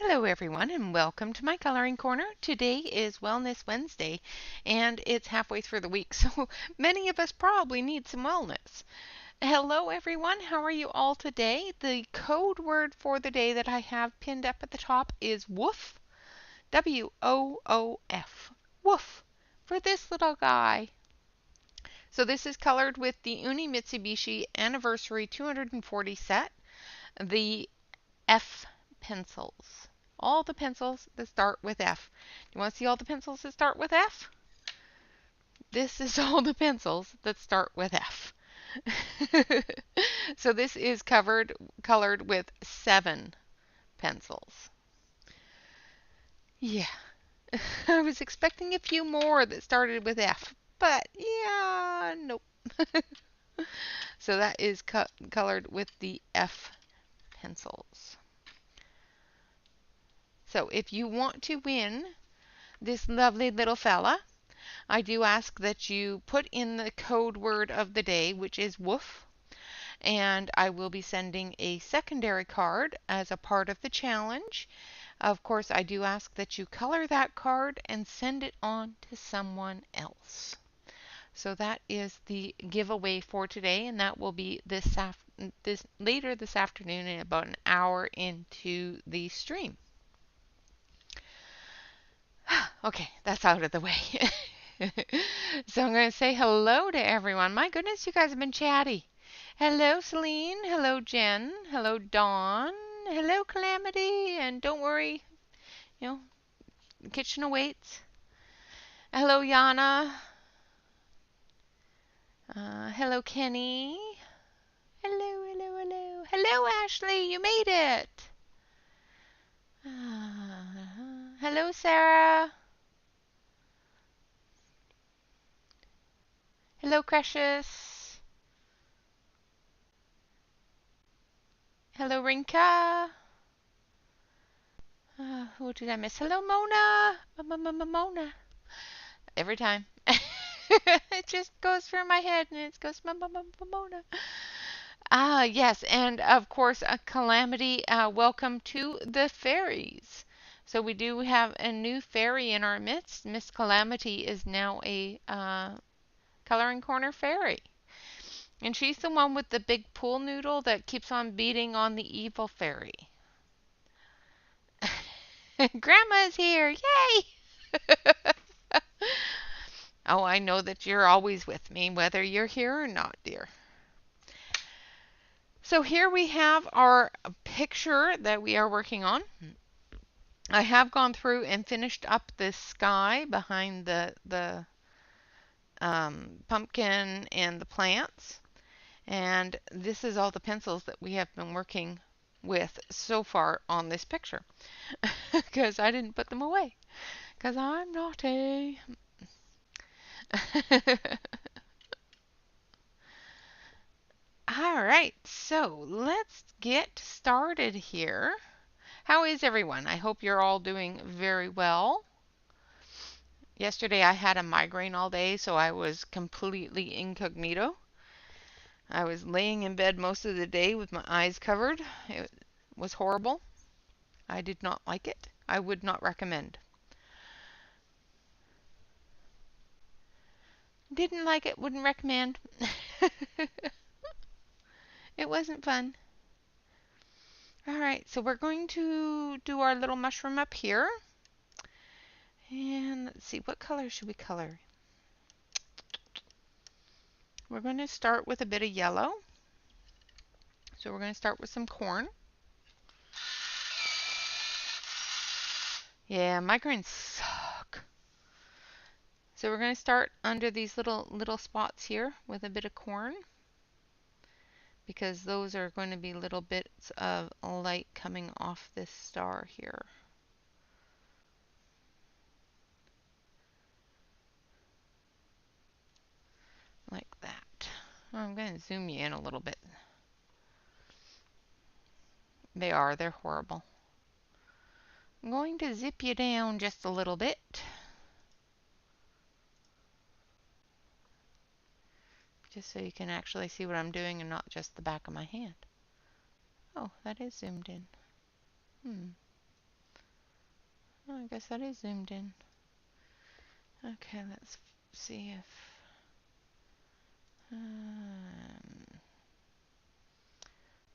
Hello everyone and welcome to my coloring corner. Today is Wellness Wednesday and it's halfway through the week, so many of us probably need some wellness. Hello everyone, how are you all today? The code word for the day that I have pinned up at the top is woof. W-O-O-F. Woof. For this little guy. So this is colored with the Uni Mitsubishi Anniversary 240 set, the F pencils. All the pencils that start with F. Do you want to see all the pencils that start with F? This is all the pencils that start with F. So this is colored with 7 pencils. Yeah. I was expecting a few more that started with F, but yeah, nope. So that is colored with the F pencils. So if you want to win this lovely little fella, I do ask that you put in the code word of the day, which is woof, and I will be sending a secondary card as a part of the challenge. Of course, I do ask that you color that card and send it on to someone else. So that is the giveaway for today, and that will be later this afternoon in about an hour into the stream. Okay, that's out of the way. So I'm going to say hello to everyone. My goodness, you guys have been chatty. Hello, Celine. Hello, Jen. Hello, Dawn. Hello, Calamity. And don't worry, the kitchen awaits. Hello, Yana. Hello, Kenny. Hello, hello, hello. Hello, Ashley. You made it. Hello, Sarah. Hello, Precious. Hello, Rinka. Who did I miss? Hello, Mona. Mona. Every time. It just goes through my head and it goes Mona. Yes, and of course, Calamity, welcome to the fairies. So we do have a new fairy in our midst. Miss Calamity is now a coloring corner fairy. And she's the one with the big pool noodle that keeps on beating on the evil fairy. Grandma's here! Yay! Oh, I know that you're always with me, whether you're here or not, dear. So here we have our picture that we are working on. I have gone through and finished up the sky behind the pumpkin and the plants. And this is all the pencils that we have been working with so far on this picture. Because I didn't put them away. Because I'm naughty. All right, so let's get started here. How is everyone? I hope you're all doing very well. Yesterday I had a migraine all day, so I was completely incognito. I was laying in bed most of the day with my eyes covered. It was horrible. I did not like it. I would not recommend. Didn't like it, wouldn't recommend. It wasn't fun. Alright, so we're going to do our little mushroom up here. And let's see, what color should we color? We're going to start with a bit of yellow. So we're going to start with some corn. Yeah, migraines suck. So we're going to start under these little spots here with a bit of corn, because those are going to be little bits of light coming off this star here. Like that. I'm going to zoom you in a little bit. They're horrible. I'm going to zip you down just a little bit. Just so you can actually see what I'm doing and not just the back of my hand. Oh, that is zoomed in. Oh, I guess that is zoomed in. Okay, let's see if...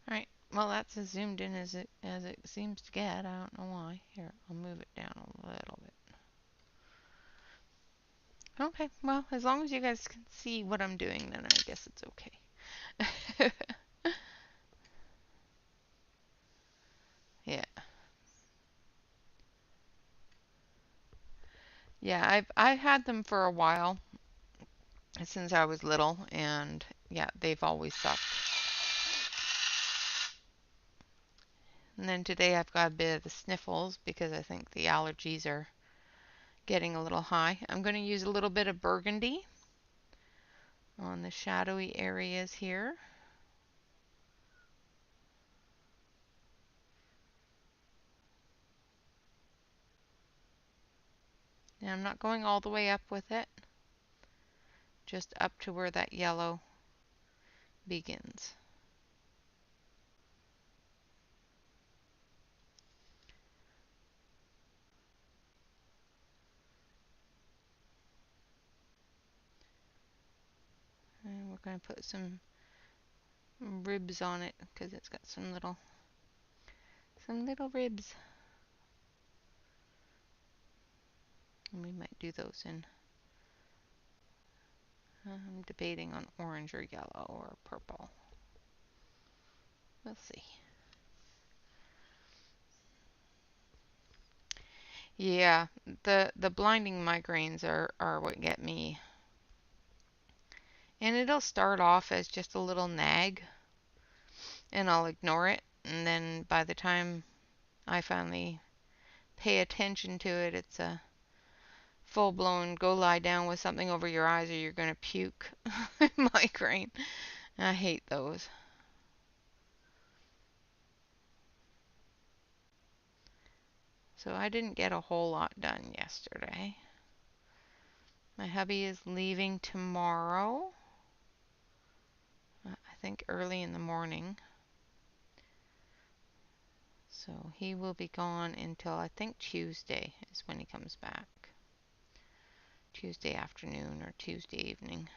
Alright, well that's as zoomed in as it seems to get. I don't know why. Here, I'll move it down a little bit. Okay, well, as long as you guys can see what I'm doing, then I guess it's okay. Yeah. Yeah, I've had them for a while, since I was little, and yeah, they've always sucked. And then today I've got a bit of the sniffles because I think the allergies are getting a little high. I'm going to use a little bit of burgundy on the shadowy areas here. Now I'm not going all the way up with it, just up to where that yellow begins. And we're going to put some ribs on it because it's got some little ribs. And we might do those in, I'm debating on orange or yellow or purple. We'll see. Yeah, the blinding migraines are what get me. And it'll start off as just a little nag, and I'll ignore it, and then by the time I finally pay attention to it, it's a full-blown go lie down with something over your eyes or you're gonna puke migraine. I hate those. So I didn't get a whole lot done yesterday. My hubby is leaving tomorrow, I think early in the morning. So he will be gone until I think Tuesday is when he comes back. Tuesday afternoon or Tuesday evening.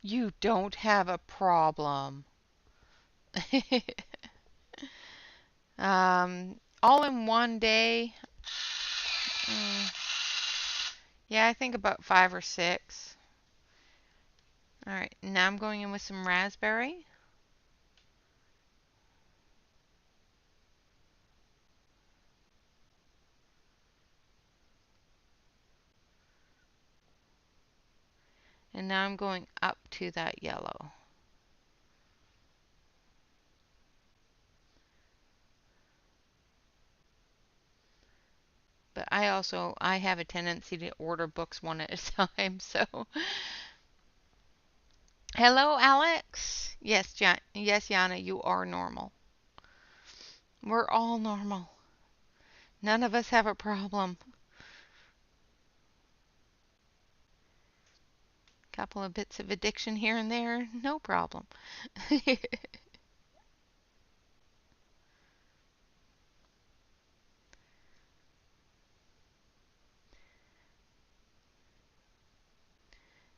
You don't have a problem. All in one day. Yeah, I think about 5 or 6. All right, now I'm going in with some raspberry. And now I'm going up to that yellow. But I have a tendency to order books one at a time, so. Hello, Alex. Yes, yes, Yana, you are normal. We're all normal. None of us have a problem. Couple of bits of addiction here and there, no problem.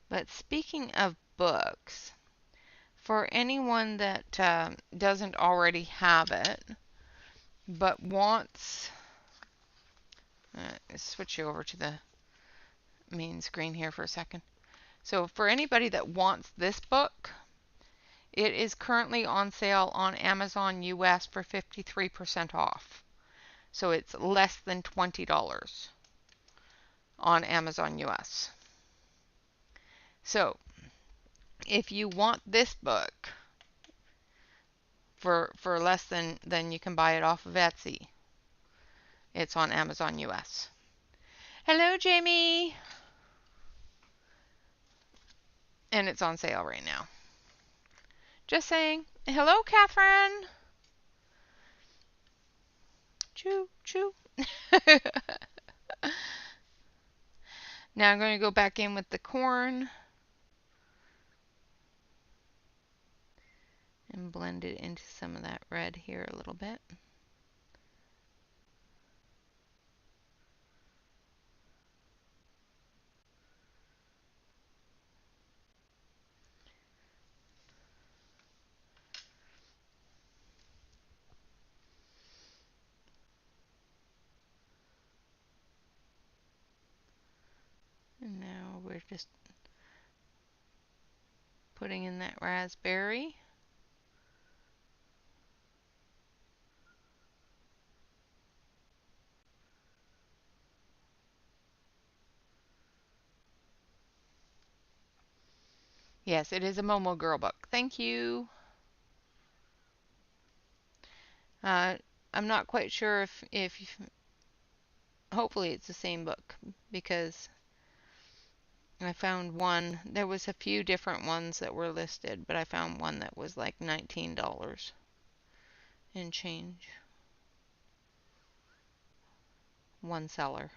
But speaking of books, for anyone that doesn't already have it, but wants, switch you over to the main screen here for a second. So for anybody that wants this book, it is currently on sale on Amazon US for 53% off. So it's less than $20 on Amazon US. So if you want this book for less than you can buy it off of Etsy, it's on Amazon US. Hello, Jamie. And it's on sale right now. Just saying. Hello, Catherine. Choo, choo. Now I'm going to go back in with the corn and blend it into some of that red here a little bit. And now we're just putting in that raspberry. Yes, it is a Momo Girl book. Thank you. I'm not quite sure if hopefully it's the same book because I found one. There was a few different ones that were listed, but I found one that was like $19 and change. One seller.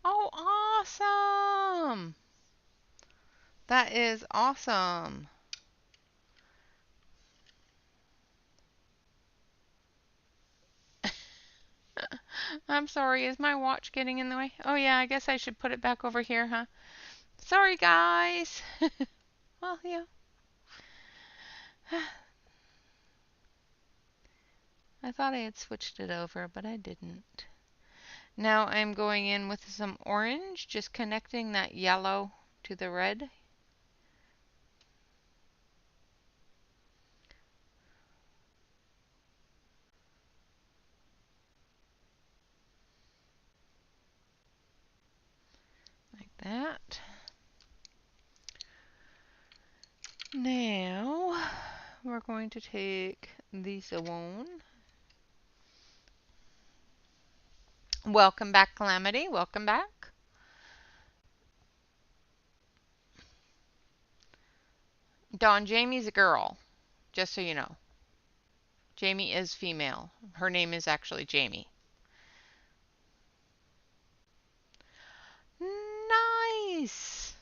Oh, awesome! That is awesome. I'm sorry, is my watch getting in the way? Oh yeah, I guess I should put it back over here, huh? Sorry, guys. Well, yeah. I thought I had switched it over, but I didn't. Now I'm going in with some orange, just connecting that yellow to the red. Like that. Now we're going to take the Sawon. Welcome back, Calamity. Welcome back. Dawn, Jamie's a girl, just so you know. Jamie is female. Her name is actually Jamie. Nice!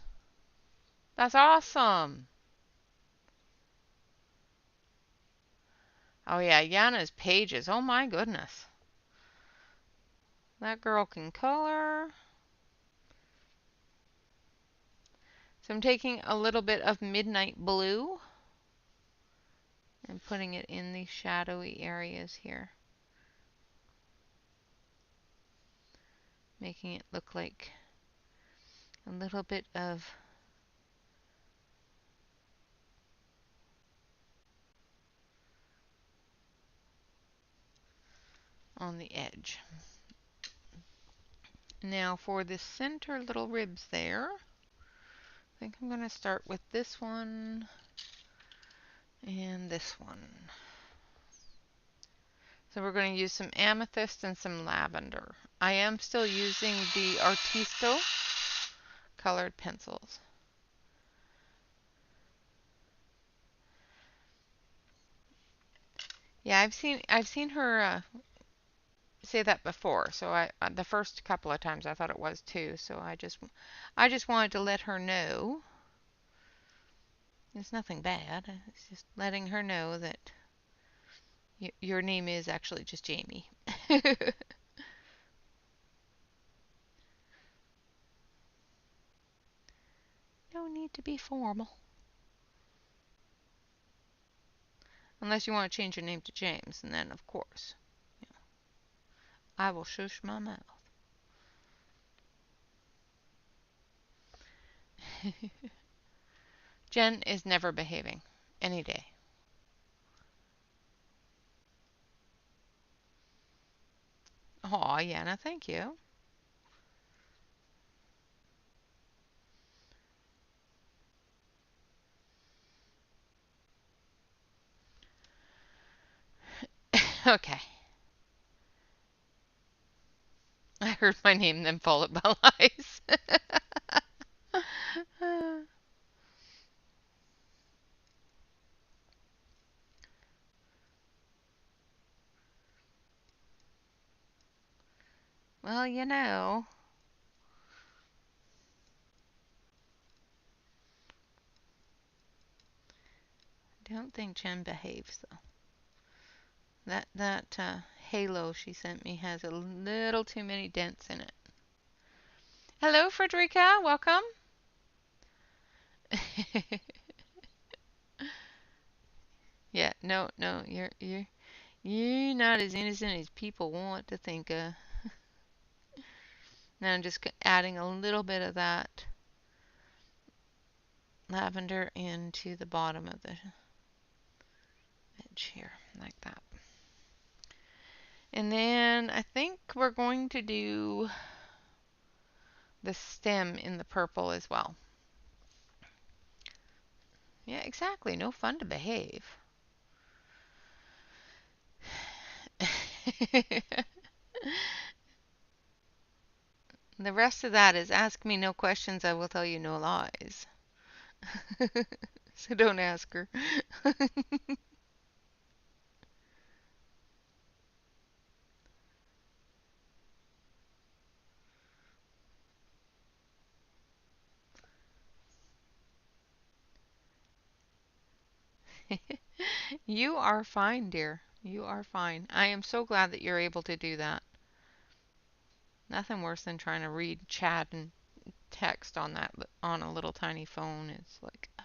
That's awesome. Oh yeah, Yana's pages. Oh my goodness. That girl can color. So I'm taking a little bit of midnight blue and putting it in the shadowy areas here. Making it look like a little bit of on the edge. Now for the center little ribs there, I think I'm going to start with this one and this one. So we're going to use some amethyst and some lavender. I am still using the Artisto colored pencils. Yeah, I've seen her say that before. So I the first couple of times I thought it was too. So I just wanted to let her know. It's nothing bad. It's just letting her know that your name is actually just Jamie. No need to be formal. Unless you want to change your name to James, and then of course, you know, I will shush my mouth. Jen is never behaving any day. Aw, Yana, thank you. Okay. I heard my name then followed by lies. Well, you know. I don't think Jen behaves though. That halo she sent me has a little too many dents in it. Hello, Frederica. Welcome. Yeah, no, you're not as innocent as people want to think. Now I'm just adding a little bit of that lavender into the bottom of the edge here, like that. And then I think we're going to do the stem in the purple as well. Yeah, exactly. No fun to behave. The rest of that is ask me no questions, I will tell you no lies. So don't ask her. You are fine, dear. You are fine. I am so glad that you're able to do that. Nothing worse than trying to read chat and text on that on a little tiny phone. It's like, ugh.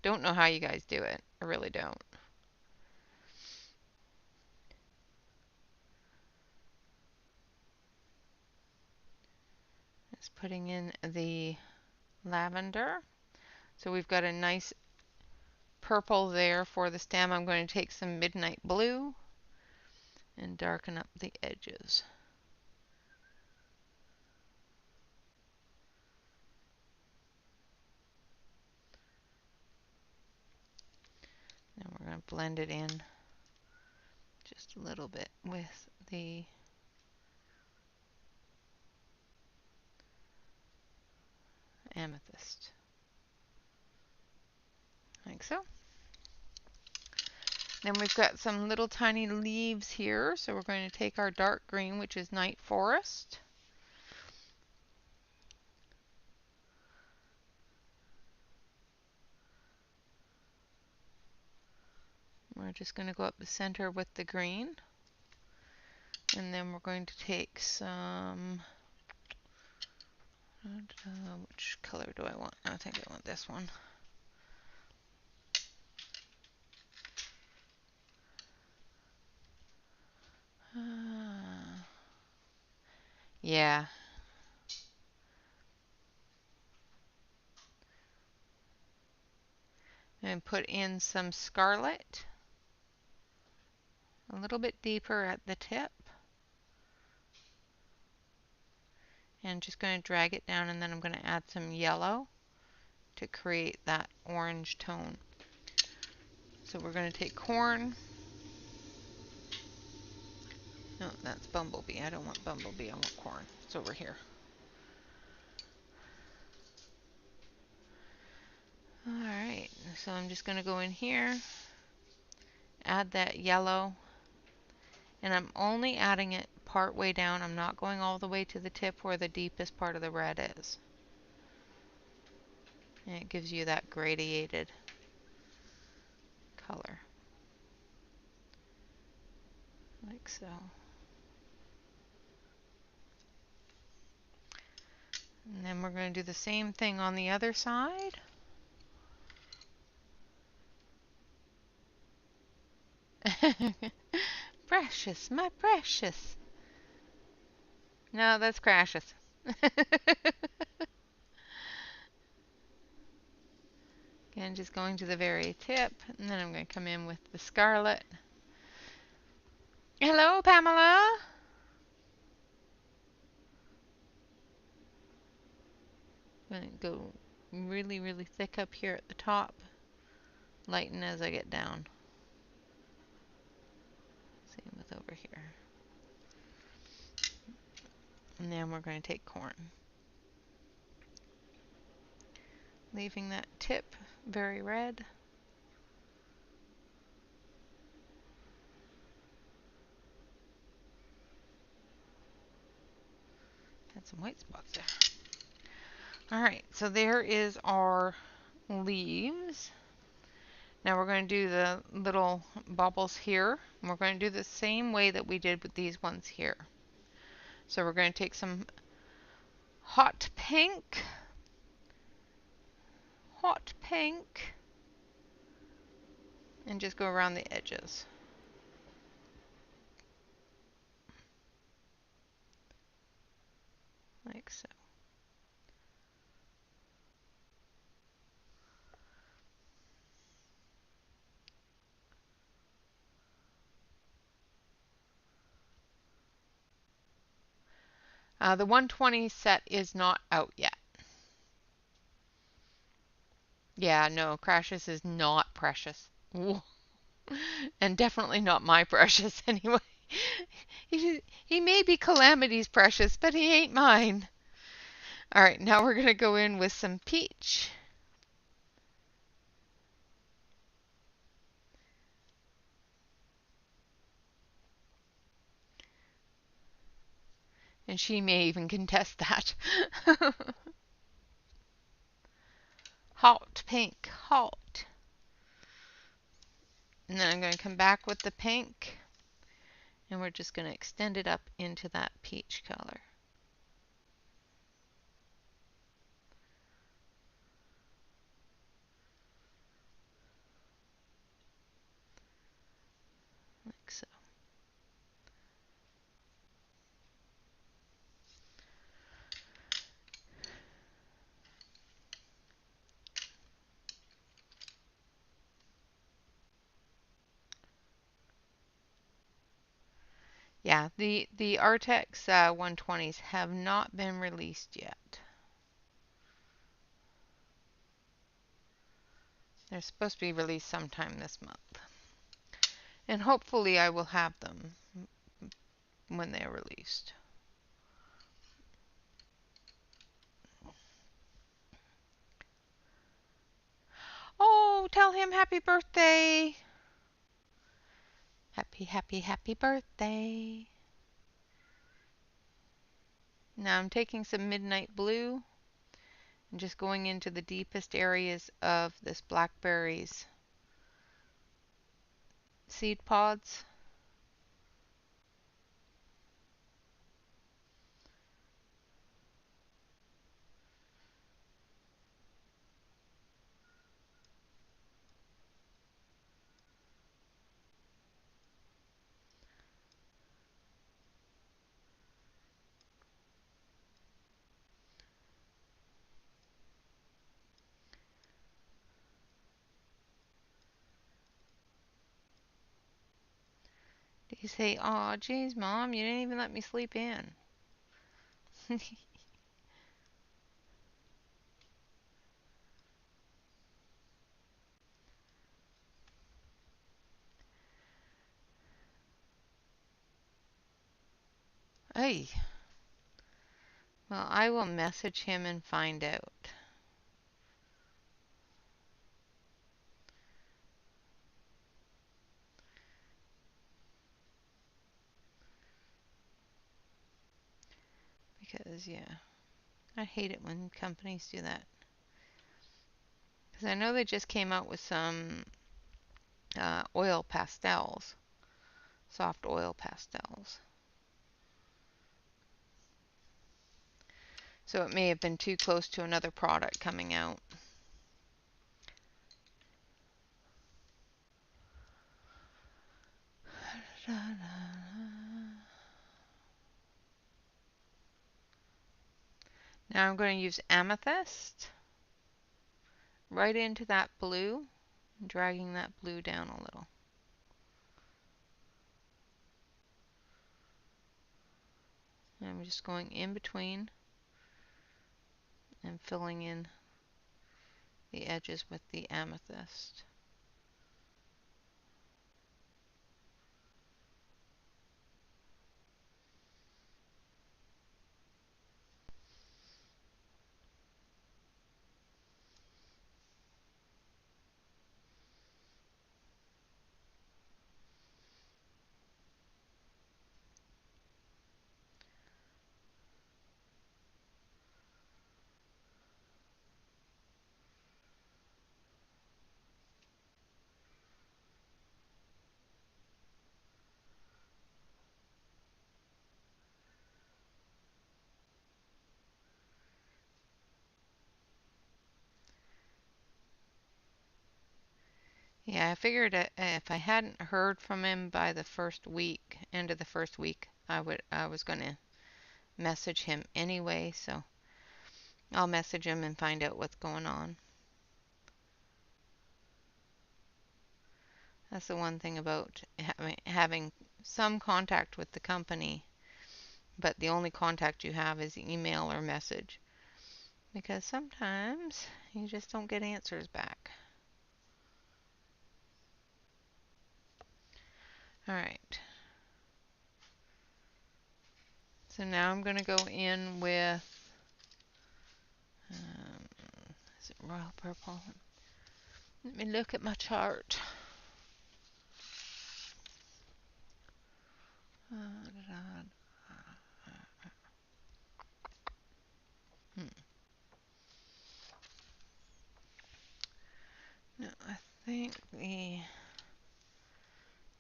Don't know how you guys do it. I really don't. Just putting in the lavender. So we've got a nice purple there for the stem. I'm going to take some midnight blue and darken up the edges. And we're going to blend it in just a little bit with the amethyst. Like so. Then we've got some little tiny leaves here, so we're going to take our dark green, which is Night Forest. We're just going to go up the center with the green. And then we're going to take some, which color do I want? I think I want this one. Yeah. And put in some scarlet. A little bit deeper at the tip. And just going to drag it down, and then I'm going to add some yellow to create that orange tone. So we're going to take corn. No, that's bumblebee. I don't want bumblebee. I want corn. It's over here. Alright, so I'm just going to go in here, add that yellow, and I'm only adding it part way down. I'm not going all the way to the tip where the deepest part of the red is. And it gives you that gradiated color. Like so. And then we're going to do the same thing on the other side. Precious, my precious. No, that's Crashes. Again, just going to the very tip, and then I'm going to come in with the scarlet. Hello, Pamela. I'm going to go really, really thick up here at the top. Lighten as I get down. Same with over here. And then we're going to take corn. Leaving that tip very red. Got some white spots there. Alright, so there is our leaves. Now we're going to do the little bubbles here. And we're going to do the same way that we did with these ones here. So we're going to take some hot pink, and just go around the edges. Like so. The 120 set is not out yet. Yeah, no, Crashes is not precious. And definitely not my precious anyway. He may be Calamity's precious, but he ain't mine. Alright, now we're going to go in with some peach. And she may even contest that. Hot pink, hot. And then I'm going to come back with the pink. And we're just going to extend it up into that peach color. Like so. Yeah, the Artex 120s have not been released yet. They're supposed to be released sometime this month. And hopefully I will have them when they're released. Oh, tell him happy birthday. Happy, happy, happy birthday. Now I'm taking some midnight blue and just going into the deepest areas of this blackberry's seed pods. You say, "Aw, geez, Mom, you didn't even let me sleep in." Hey. Well, I will message him and find out. Because, yeah, I hate it when companies do that. Because I know they just came out with some oil pastels, soft oil pastels. So it may have been too close to another product coming out. Now I'm going to use amethyst right into that blue, dragging that blue down a little. And I'm just going in between and filling in the edges with the amethyst. Yeah, I figured if I hadn't heard from him by the first week, end of the first week, I was gonna message him anyway, so I'll message him and find out what's going on. That's the one thing about having some contact with the company, but the only contact you have is email or message, because sometimes you just don't get answers back. All right. So now I'm going to go in with, is it royal purple? Let me look at my chart. No, I think the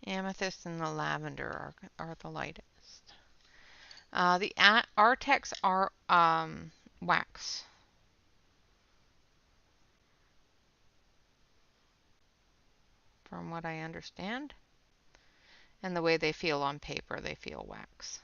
amethyst and the lavender are the lightest. The Artex are wax. From what I understand. And the way they feel on paper, they feel wax.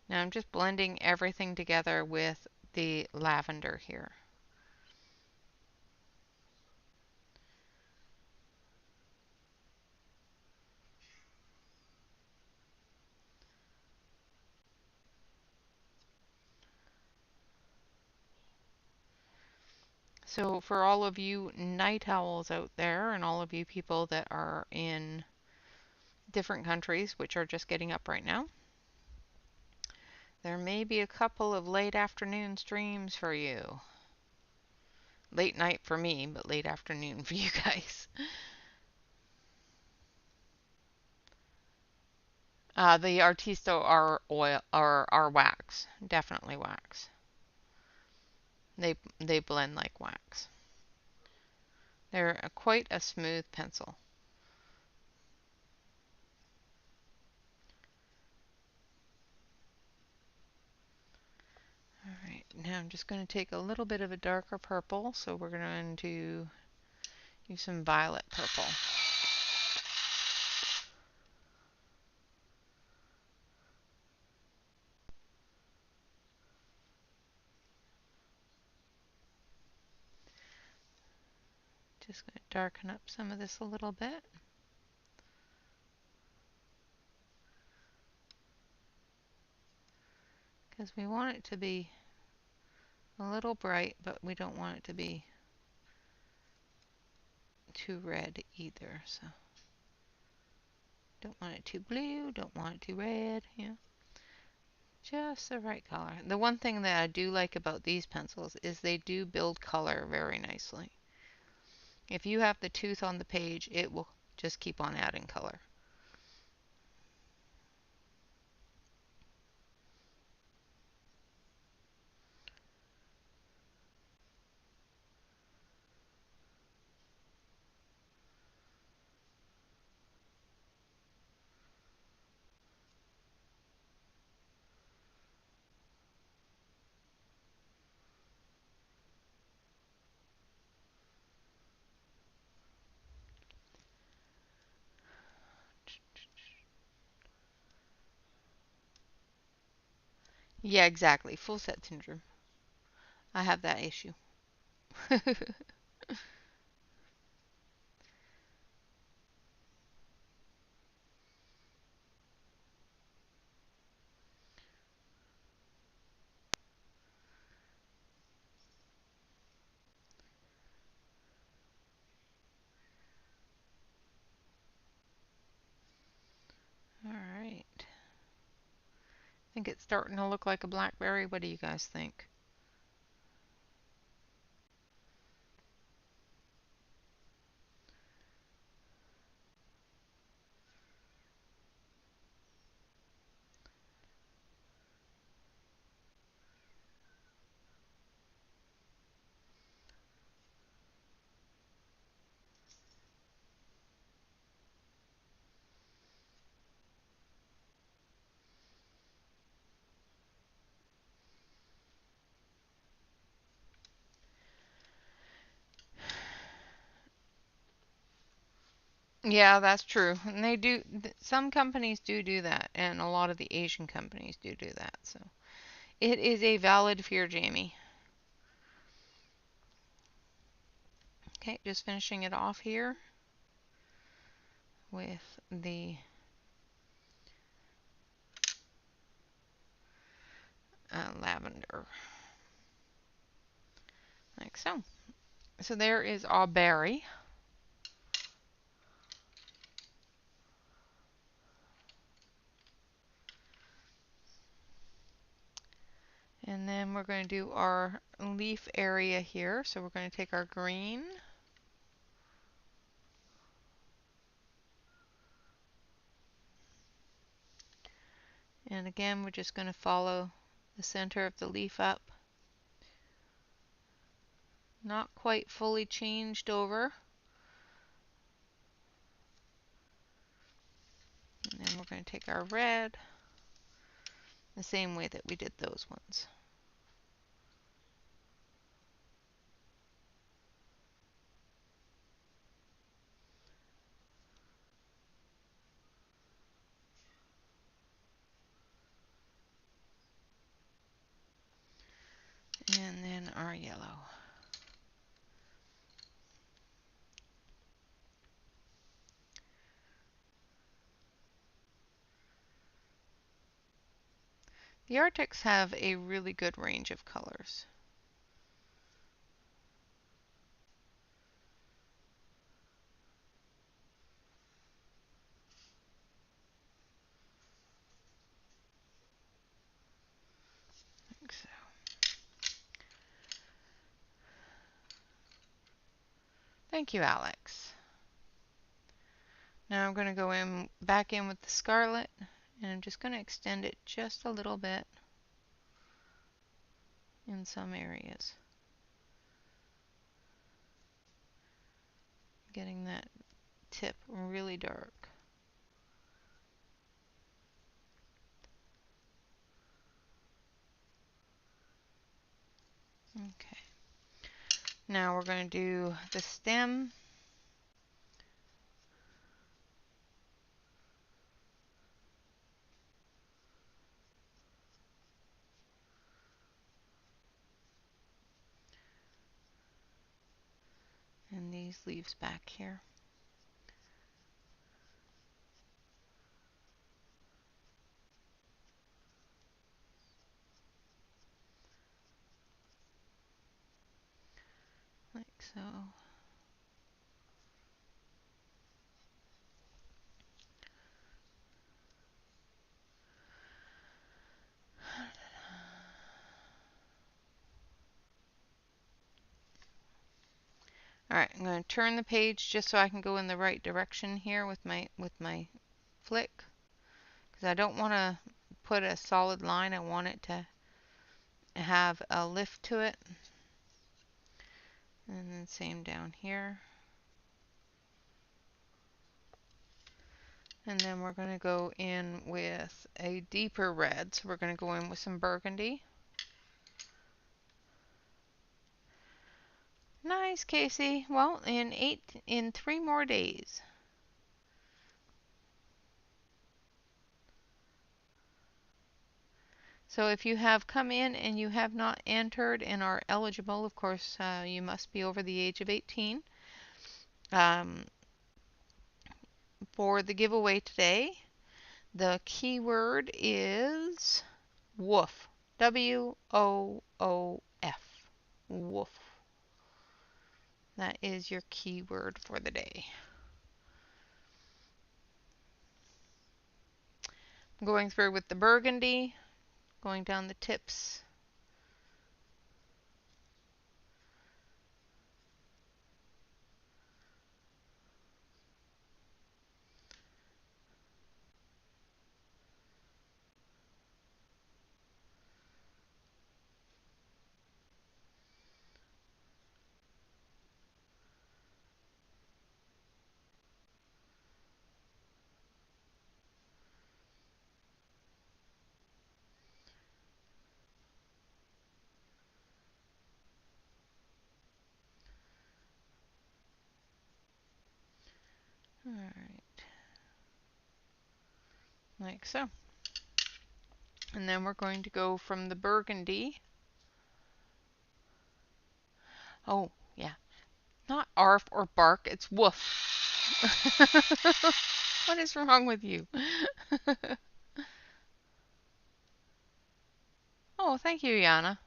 Now I'm just blending everything together with the lavender here. So for all of you night owls out there and all of you people that are in different countries, which are just getting up right now, there may be a couple of late afternoon streams for you. Late night for me, but late afternoon for you guys. The Artisto are oil are wax, definitely wax. They blend like wax. They're quite a smooth pencil. Alright, now I'm just going to take a little bit of a darker purple, so we're going to use some violet purple. Just going to darken up some of this a little bit. Because we want it to be a little bright, but we don't want it to be too red either. So don't want it too blue, don't want it too red. Yeah, just the right color. The one thing that I do like about these pencils is they do build color very nicely. If you have the tooth on the page, it will just keep on adding color. Yeah, exactly. Full set syndrome. I have that issue. Alright. I think it's starting to look like a blackberry. What do you guys think? Yeah, that's true. And they do, some companies do that, and a lot of the Asian companies do that. So it is a valid fear, Jamie. Okay, just finishing it off here with the lavender, like so. So there is our berry. And then we're going to do our leaf area here. So we're going to take our green. And again, we're just going to follow the center of the leaf up. Not quite fully changed over. And then we're going to take our red the same way that we did those ones. And then our yellow. The Arctics have a really good range of colors. Like so. Thank you, Alex. Now I'm going to go in back in with the scarlet, and I'm just going to extend it just a little bit in some areas. Getting that tip really dark. Okay. Now we're going to do the stem. And these leaves back here. Like so. Alright, I'm going to turn the page just so I can go in the right direction here with my flick. Because I don't want to put a solid line. I want it to have a lift to it. And then same down here. And then we're going to go in with a deeper red. So we're going to go in with some burgundy. Nice, Casey. Well, in 3 more days. So if you have come in and you have not entered and are eligible, of course, you must be over the age of 18. For the giveaway today, the keyword is woof. W-O-O-F. Woof. That is your keyword for the day. I'm going through with the burgundy, going down the tips. Alright, like so. And then we're going to go from the burgundy. Oh, yeah. Not arf or bark, it's woof. What is wrong with you? Oh, thank you, Yana.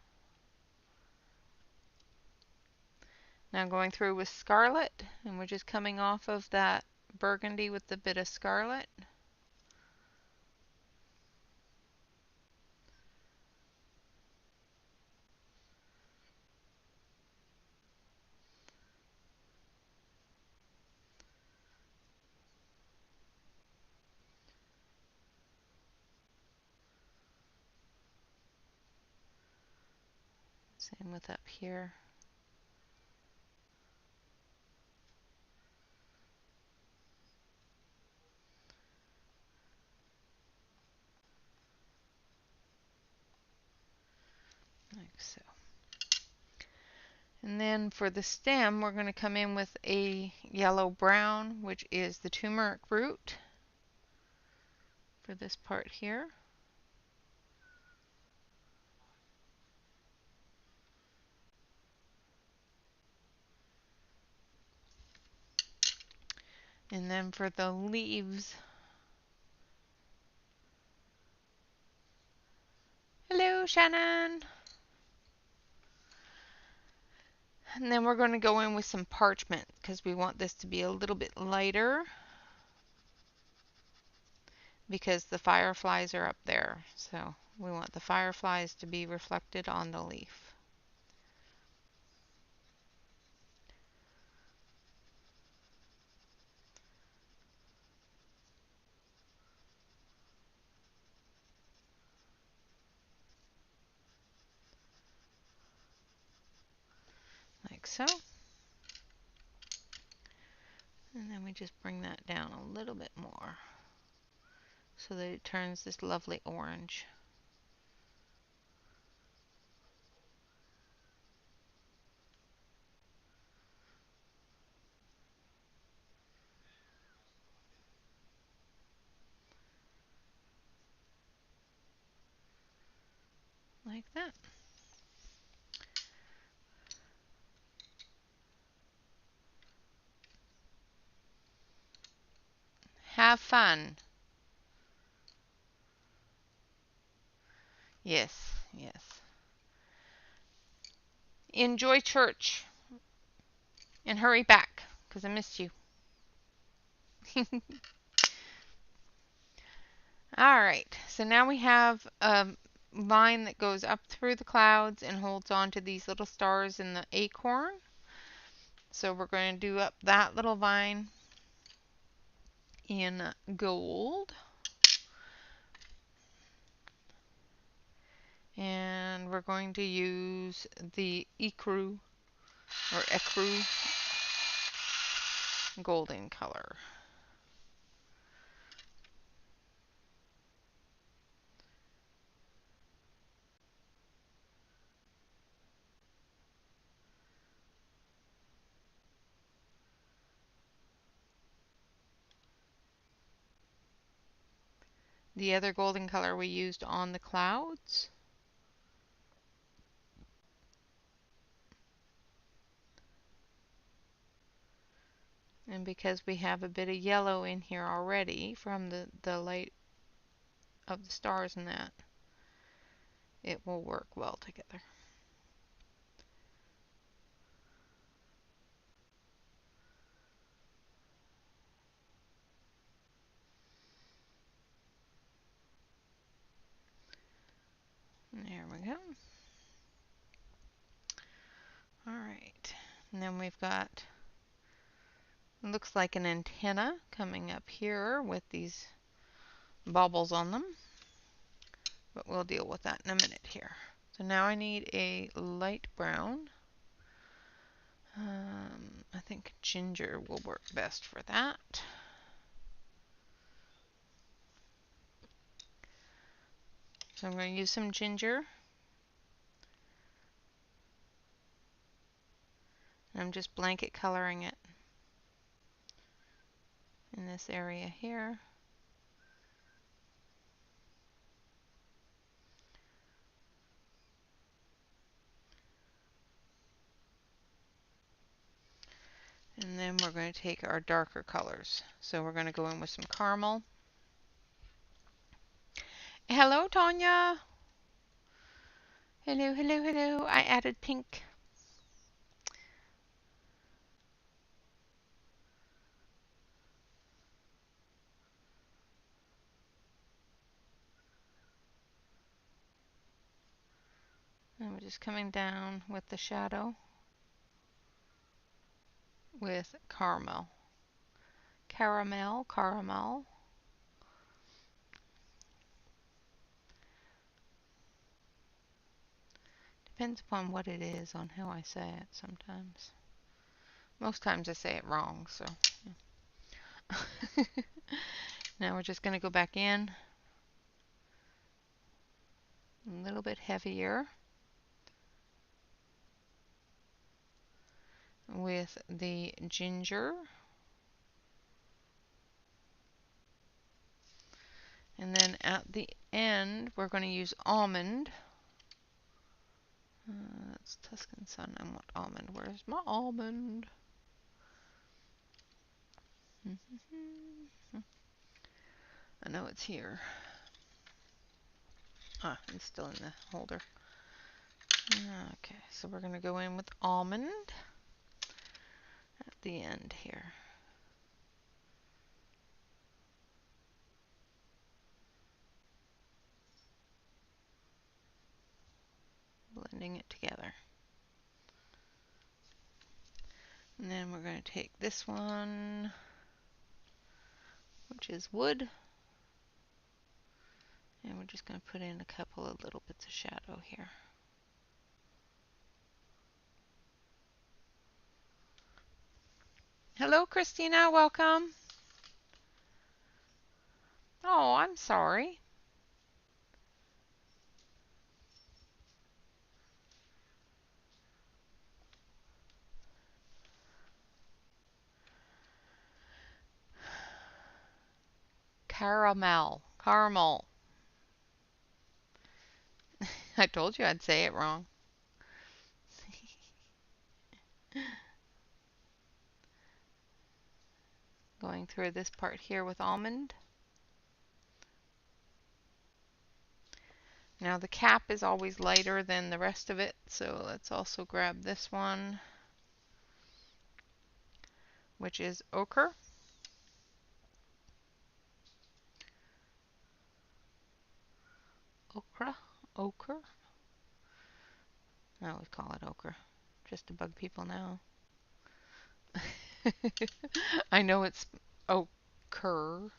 Now going through with scarlet, and we're just coming off of that burgundy with the bit of scarlet. Same with up here. Like so. And then for the stem, we're going to come in with a yellow brown, which is the turmeric root for this part here. And then for the leaves, hello, Shannon. And then we're going to go in with some parchment because we want this to be a little bit lighter because the fireflies are up there. So we want the fireflies to be reflected on the leaf. Like so. And then we just bring that down a little bit more so that it turns this lovely orange. Like that. Have fun. Yes, yes. Enjoy church and hurry back because I missed you. Alright, so now we have a line that goes up through the clouds and holds on to these little stars in the acorn. So we're going to do up that little vine in gold. And we're going to use the ecru golden color. The other golden color we used on the clouds. And because we have a bit of yellow in here already from the light of the stars and that, it will work well together. There we go. Alright, and then we've got, looks like an antenna coming up here with these baubles on them, but we'll deal with that in a minute here. So now I need a light brown. I think ginger will work best for that. So I'm going to use some ginger. And I'm just blanket coloring it. in this area here. And then we're going to take our darker colors. So we're going to go in with some caramel. Hello, Tanya. Hello, hello, hello. I added pink. And we're just coming down with the shadow with caramel. Caramel, caramel. Depends upon what it is on how I say it sometimes. Most times I say it wrong, so. Now we're just going to go back in a little bit heavier with the ginger. And then at the end, we're going to use almond. That's Tuscan Sun. I want almond. Where's my almond? I know it's here. Ah, it's still in the holder. Okay, so we're going to go in with almond at the end here. Blending it together. And then we're going to take this one, which is wood, and we're just going to put in a couple of little bits of shadow here. Hello, Christina. Welcome. Oh, I'm sorry. Caramel. Caramel. I told you I'd say it wrong. Going through this part here with almond. Now the cap is always lighter than the rest of it, so let's also grab this one, which is ochre. Ochre? Ochre? I always call it ochre, just to bug people now. I know it's ochre.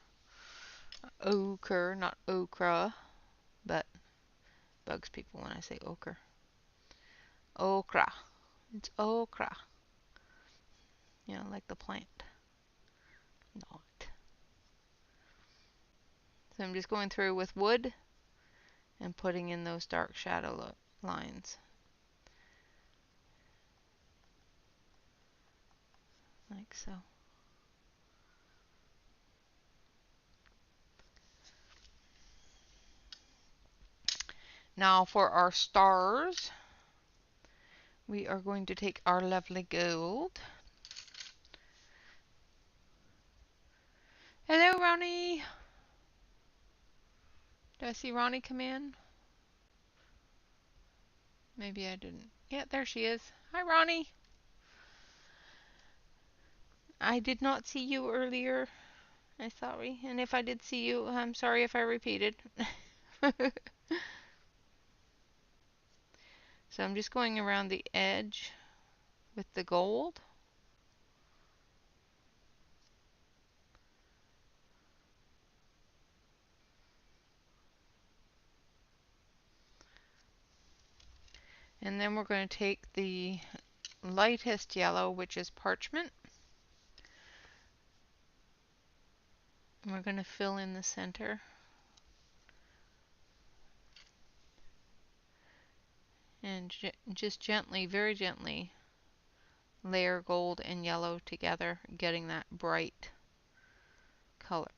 Ochre, not okra, but bugs people when I say ochre. Okra. It's okra. You know, like the plant. Not. So I'm just going through with wood and putting in those dark shadow lines. Like so. Now for our stars, we are going to take our lovely gold. Hello, Ronnie. Did I see Ronnie come in? Maybe I didn't. Yeah, there she is. Hi, Ronnie. I did not see you earlier. I'm sorry. And if I did see you, I'm sorry if I repeated. So I'm just going around the edge with the gold. And then we're going to take the lightest yellow, which is parchment. And we're going to fill in the center. And just gently, very gently, layer gold and yellow together, getting that bright color.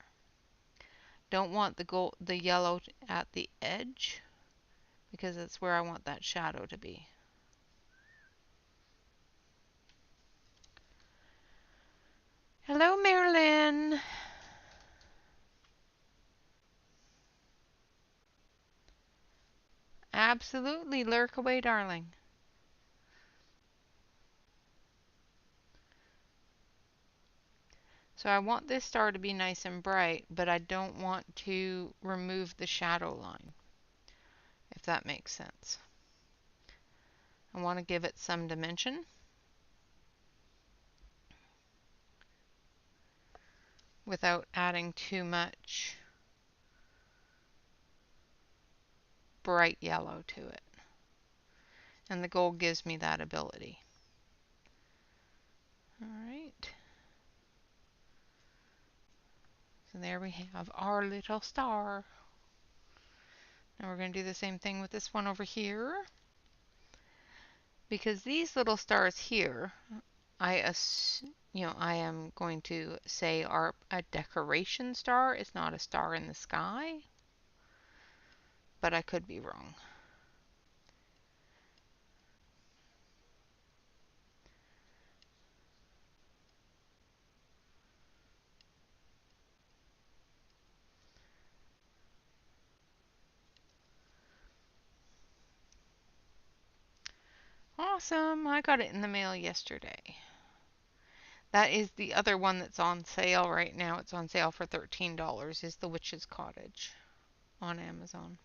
Don't want the yellow at the edge because that's where I want that shadow to be. Hello, Marilyn. Absolutely, lurk away, darling. So I want this star to be nice and bright, but I don't want to remove the shadow line, if that makes sense. I want to give it some dimension. Without adding too much bright yellow to it. And the gold gives me that ability. Alright. So there we have our little star. Now we're going to do the same thing with this one over here. Because these little stars here, I am going to say are a decoration star. It's not a star in the sky. But I could be wrong. Awesome! I got it in the mail yesterday. That is the other one that's on sale right now. It's on sale for $13, is the Witch's Cottage on Amazon.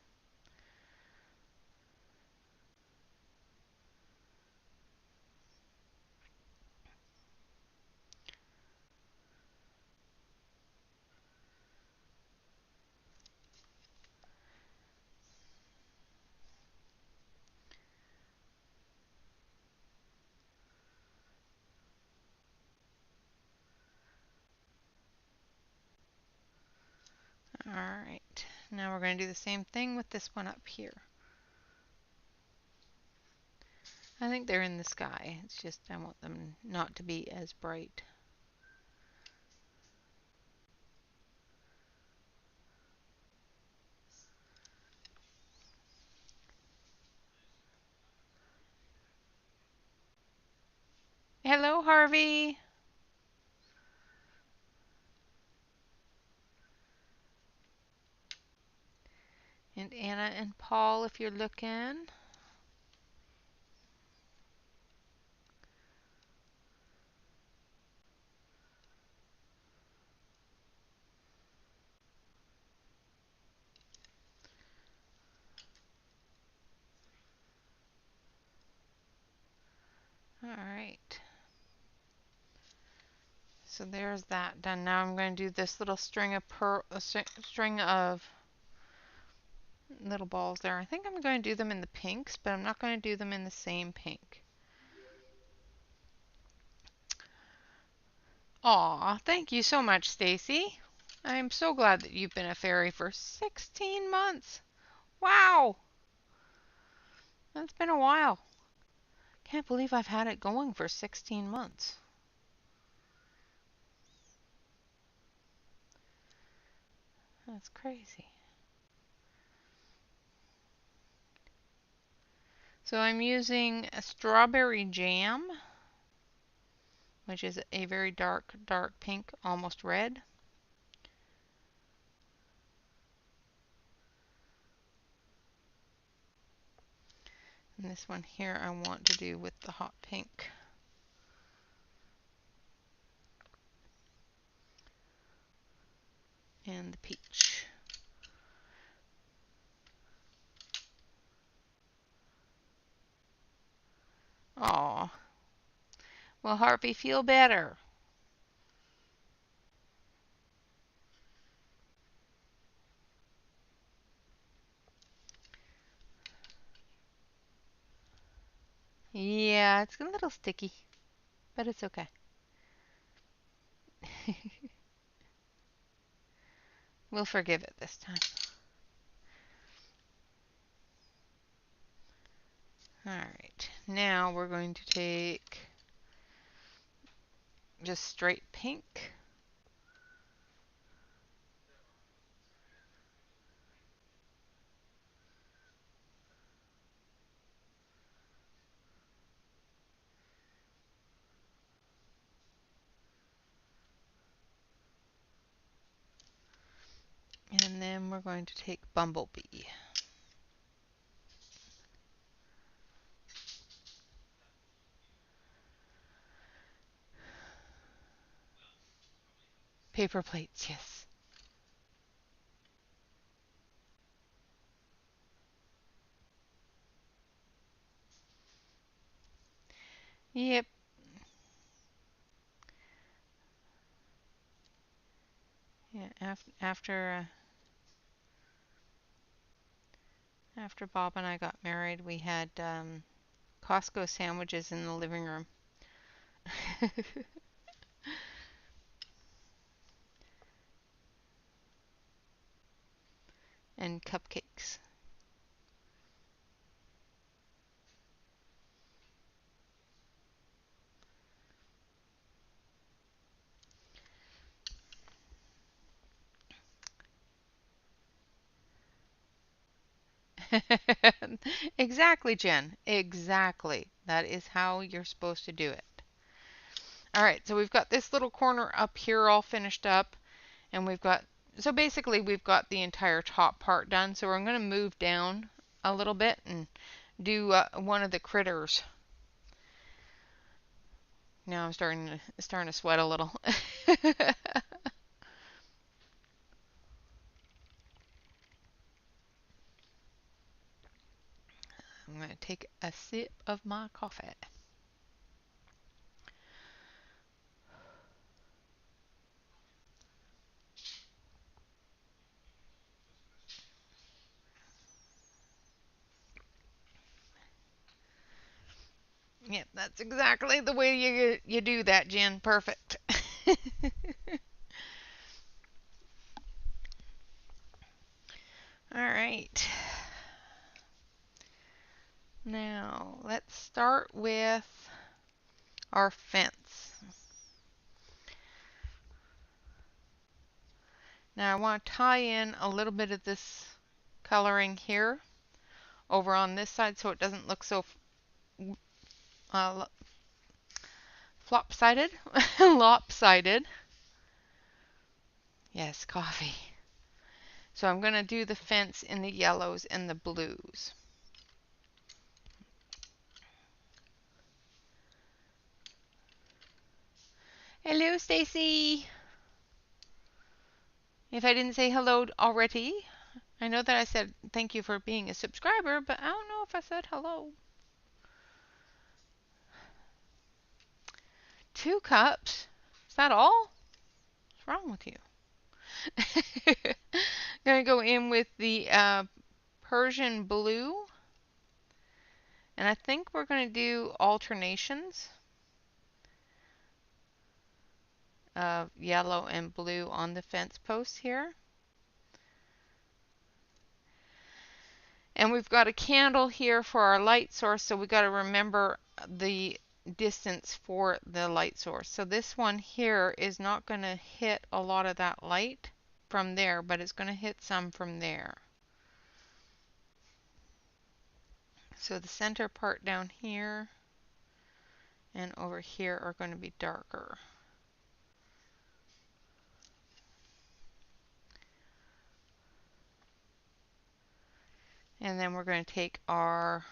Alright, now we're going to do the same thing with this one up here. I think they're in the sky. It's just I want them not to be as bright. Hello, Harvey! And Anna and Paul, if you're looking. Alright. So there's that done. Now I'm going to do this little string of little balls there. I think I'm going to do them in the pinks, but I'm not going to do them in the same pink. Aw, thank you so much, Stacy. I am so glad that you've been a fairy for 16 months. Wow! That's been a while. Can't believe I've had it going for 16 months. That's crazy. So I'm using a strawberry jam, which is a very dark, dark pink, almost red. And this one here I want to do with the hot pink. And the peach. Aw. Will Harvey feel better? Yeah, it's a little sticky, but it's okay. We'll forgive it this time. Alright, now we're going to take just straight pink. And then we're going to take Bumblebee. Paper plates, yes. Yep. Yeah, after Bob and I got married, we had Costco sandwiches in the living room. And cupcakes. Exactly, Jen. Exactly. That is how you're supposed to do it. All right, so we've got this little corner up here all finished up, and so basically we've got the entire top part done. So I'm going to move down a little bit and do one of the critters. Now I'm starting to sweat a little. I'm going to take a sip of my coffee. Yep, that's exactly the way you do that, Jen. Perfect. All right. Now, let's start with our fence. Now, I want to tie in a little bit of this coloring here over on this side so it doesn't look so uh, flop-sided. Lopsided. Yes, coffee. So I'm going to do the fence in the yellows and the blues. Hello, Stacy. If I didn't say hello already, I know that I said thank you for being a subscriber, but I don't know if I said hello. 2 cups? Is that all? What's wrong with you? Gonna go in with the Persian blue. And I think we're going to do alternations of yellow and blue on the fence posts here. And we've got a candle here for our light source, so we got to remember the distance for the light source. So this one here is not going to hit a lot of that light from there, but it's going to hit some from there. So the center part down here and over here are going to be darker. And then we're going to take our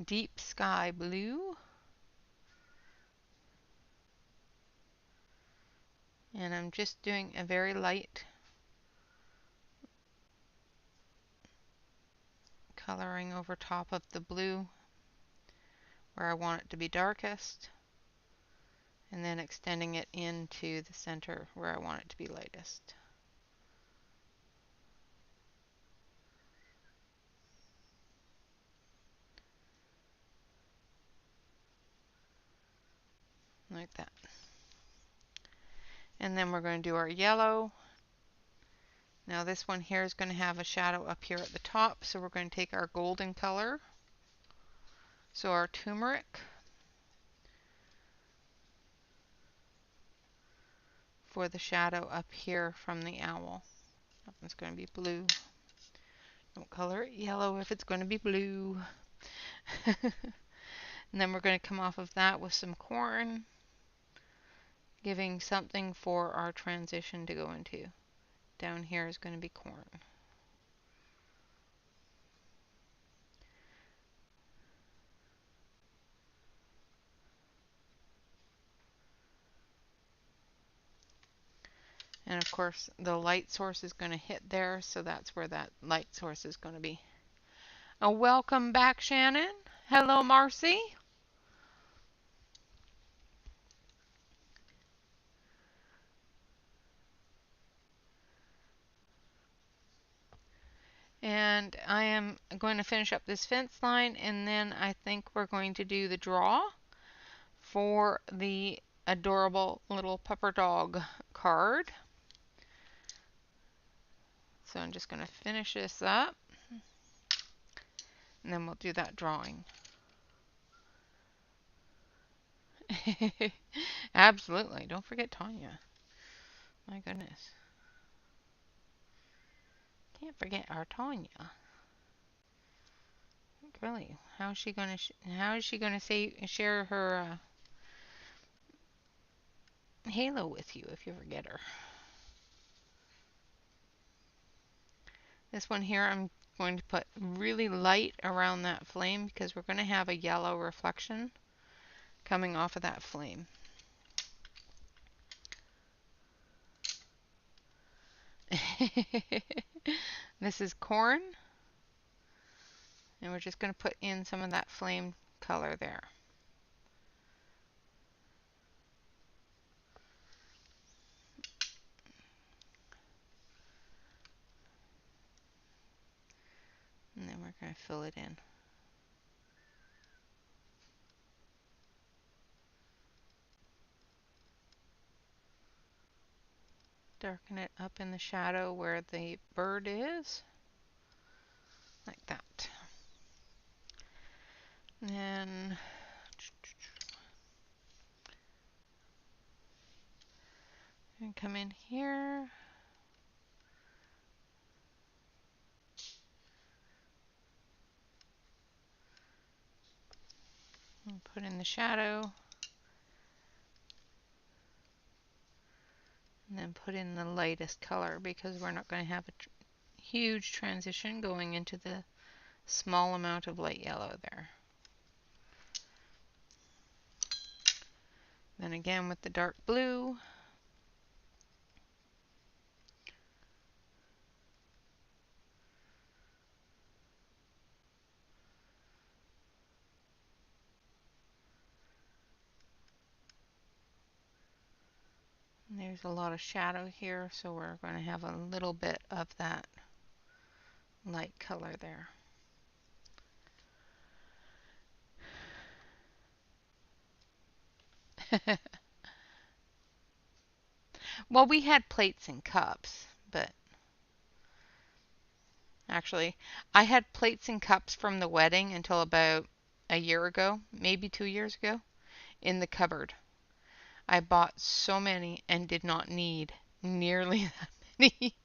deep sky blue, and I'm just doing a very light coloring over top of the blue where I want it to be darkest, and then extending it into the center where I want it to be lightest. Like that. And then we're going to do our yellow. Now this one here is going to have a shadow up here at the top, so we're going to take our golden color, so our turmeric, for the shadow up here from the owl. That one's going to be blue. Don't color it yellow if it's going to be blue. And then we're going to come off of that with some corn, giving something for our transition to go into. Down here is going to be corn. And of course, the light source is going to hit there, so that's where that light source is going to be. Welcome back, Shannon. Hello, Marcy. And I am going to finish up this fence line, and then I think we're going to do the draw for the adorable little pupper dog card. So I'm just going to finish this up, and then we'll do that drawing. Absolutely. Don't forget Tanya. My goodness. Can't forget our Tanya. Really, how is she going to share her halo with you if you forget her? This one here, I'm going to put really light around that flame because we're going to have a yellow reflection coming off of that flame. This is corn, and we're just going to put in some of that flame color there. And then we're going to fill it in. Darken it up in the shadow where the bird is, like that. And then and come in here. And put in the shadow. And then put in the lightest color because we're not going to have a huge transition going into the small amount of light yellow there. Then again with the dark blue. And there's a lot of shadow here, so we're going to have a little bit of that light color there. Well, we had plates and cups, but actually, I had plates and cups from the wedding until about a year ago, maybe 2 years ago, in the cupboard. I bought so many and did not need nearly that many.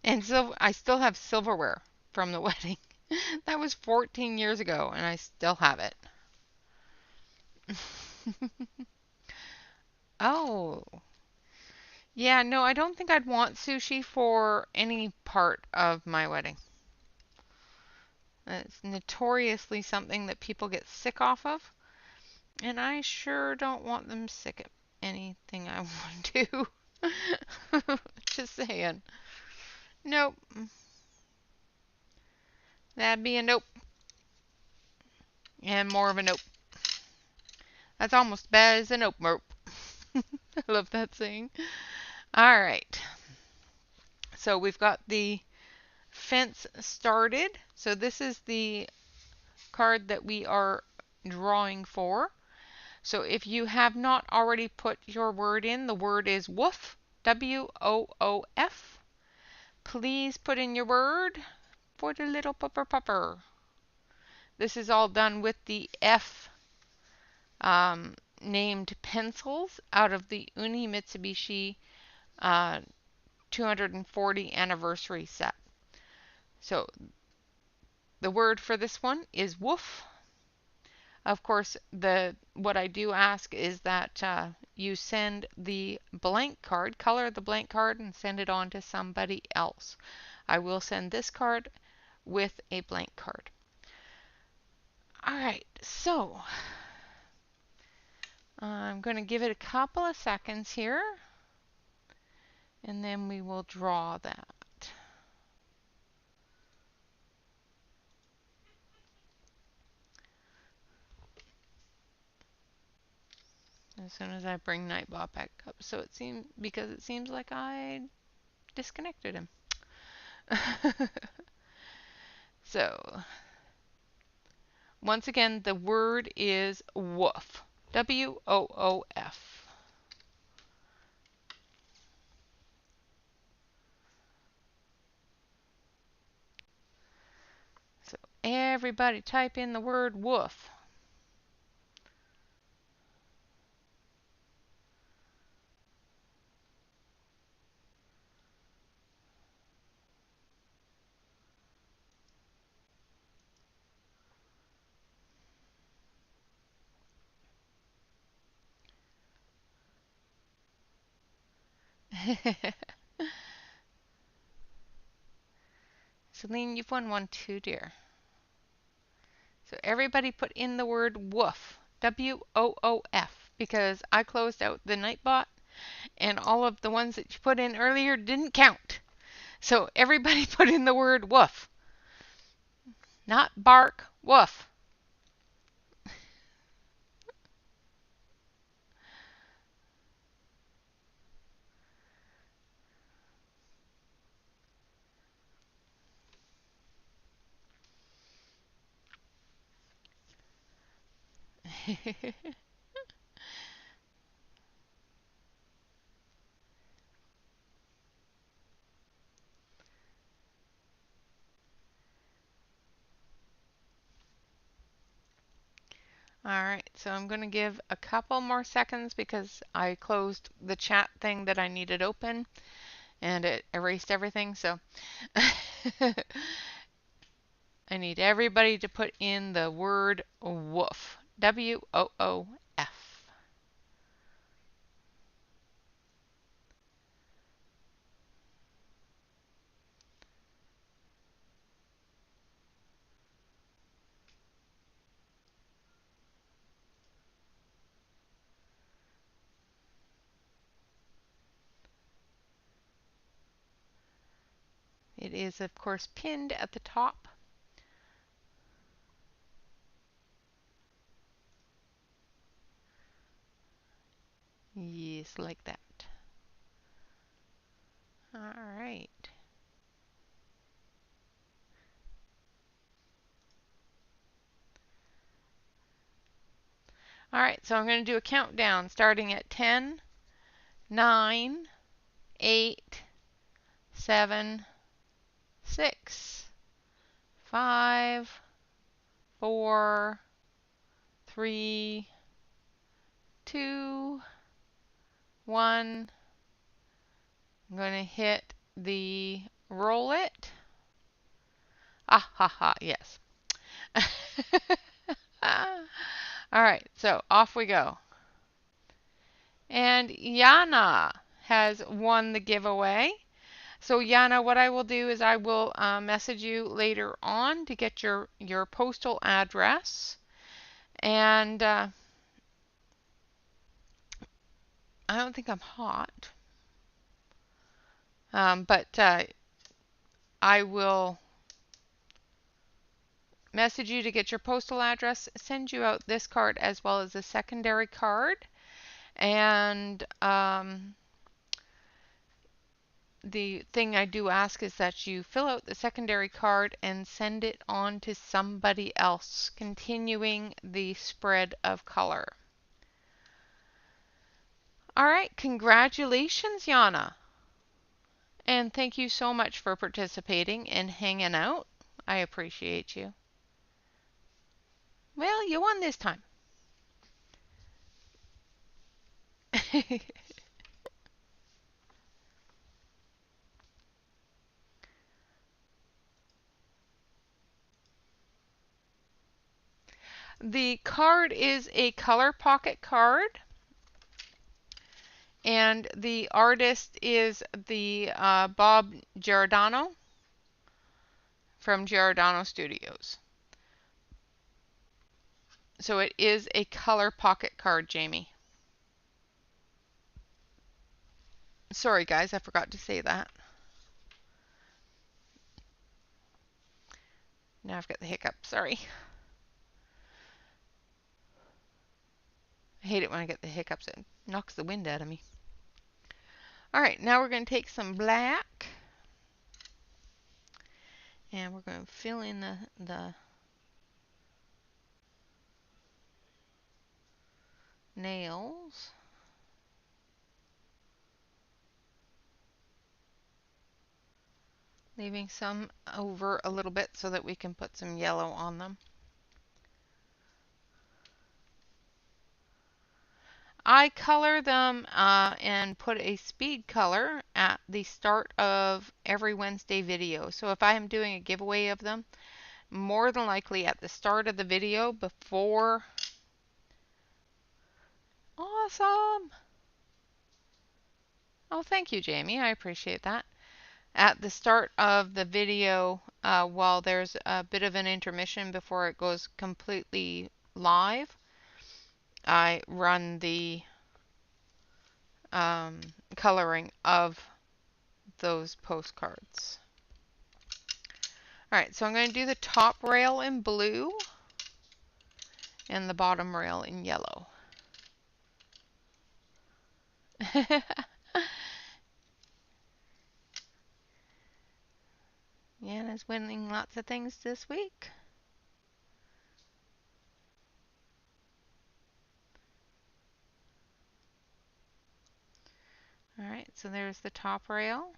And so I still have silverware from the wedding. That was 14 years ago, and I still have it. Oh. Yeah, no, I don't think I'd want sushi for any part of my wedding. It's notoriously something that people get sick off of, and I sure don't want them sick of anything I want to do. Just saying. Nope. That'd be a nope. And more of a nope. That's almost bad as a nope mope. I love that saying. All right. So we've got the fence started. So this is the card that we are drawing for. So if you have not already put your word in, the word is woof, W-O-O-F. Please put in your word for the little pupper. This is all done with the F named pencils out of the Uni Mitsubishi 240 anniversary set. So the word for this one is woof. Of course, what I do ask is that you send the blank card, color the blank card, and send it on to somebody else. I will send this card with a blank card. All right, so I'm going to give it a couple of seconds here, and then we will draw that. As soon as I bring Nightbot back up, because it seems like I disconnected him. So, once again, the word is woof. W-O-O-F. So, everybody type in the word woof. Celine, you've won one too, dear. So everybody put in the word woof, W-O-O-F, because I closed out the Nightbot and all of the ones that you put in earlier didn't count. So everybody put in the word woof. Not bark, woof. All right, so I'm going to give a couple more seconds because I closed the chat thing that I needed open and it erased everything. So I need everybody to put in the word woof, W-O-O-F. It is, of course, pinned at the top. Yes, like that. All right. All right, so I'm going to do a countdown starting at 10, 9, 8, 7, 6, 5, 4, 3, 2, 1. I'm going to hit the roll it. Ah, ha, ha, yes. All right, so off we go. And Yana has won the giveaway. So Yana, what I will do is I will message you later on to get your postal address. And I don't think I'm hot. But I will message you to get your postal address, send you out this card as well as a secondary card. And the thing I do ask is that you fill out the secondary card and send it on to somebody else, continuing the spread of color. All right, congratulations, Yana. And thank you so much for participating and hanging out. I appreciate you. Well, you won this time. The card is a color pocket card, and the artist is the Bob Giordano from Giordano Studios. So it is a color pocket card, Jamie. Sorry guys, I forgot to say that. Now I've got the hiccup, sorry. I hate it when I get the hiccups. It knocks the wind out of me. Alright, now we're going to take some black. And we're going to fill in the nails. Leaving some over a little bit so that we can put some yellow on them. I color them and put a speed color at the start of every Wednesday video. So if I am doing a giveaway of them, more than likely at the start of the video before. Awesome! Oh, thank you, Jamie. I appreciate that. At the start of the video, while there's a bit of an intermission before it goes completely live, I run the coloring of those postcards. Alright, so I'm going to do the top rail in blue and the bottom rail in yellow. Yana's winning lots of things this week. Alright, so there's the top rail.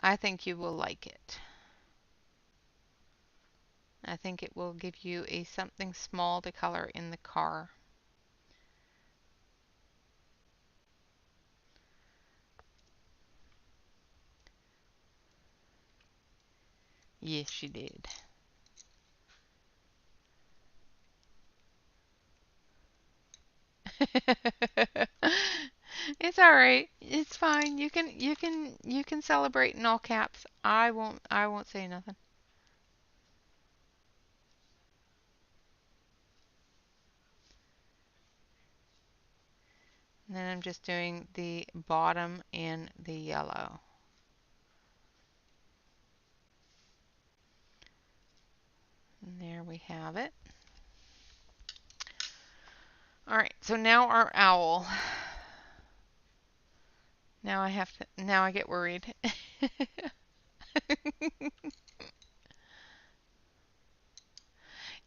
I think you will like it. I think it will give you something small to color in the car. Yes, she did. It's all right. It's fine. You can celebrate in all caps. I won't say nothing. And then I'm just doing the bottom in the yellow. And there we have it. All right, so now our owl. Now I get worried.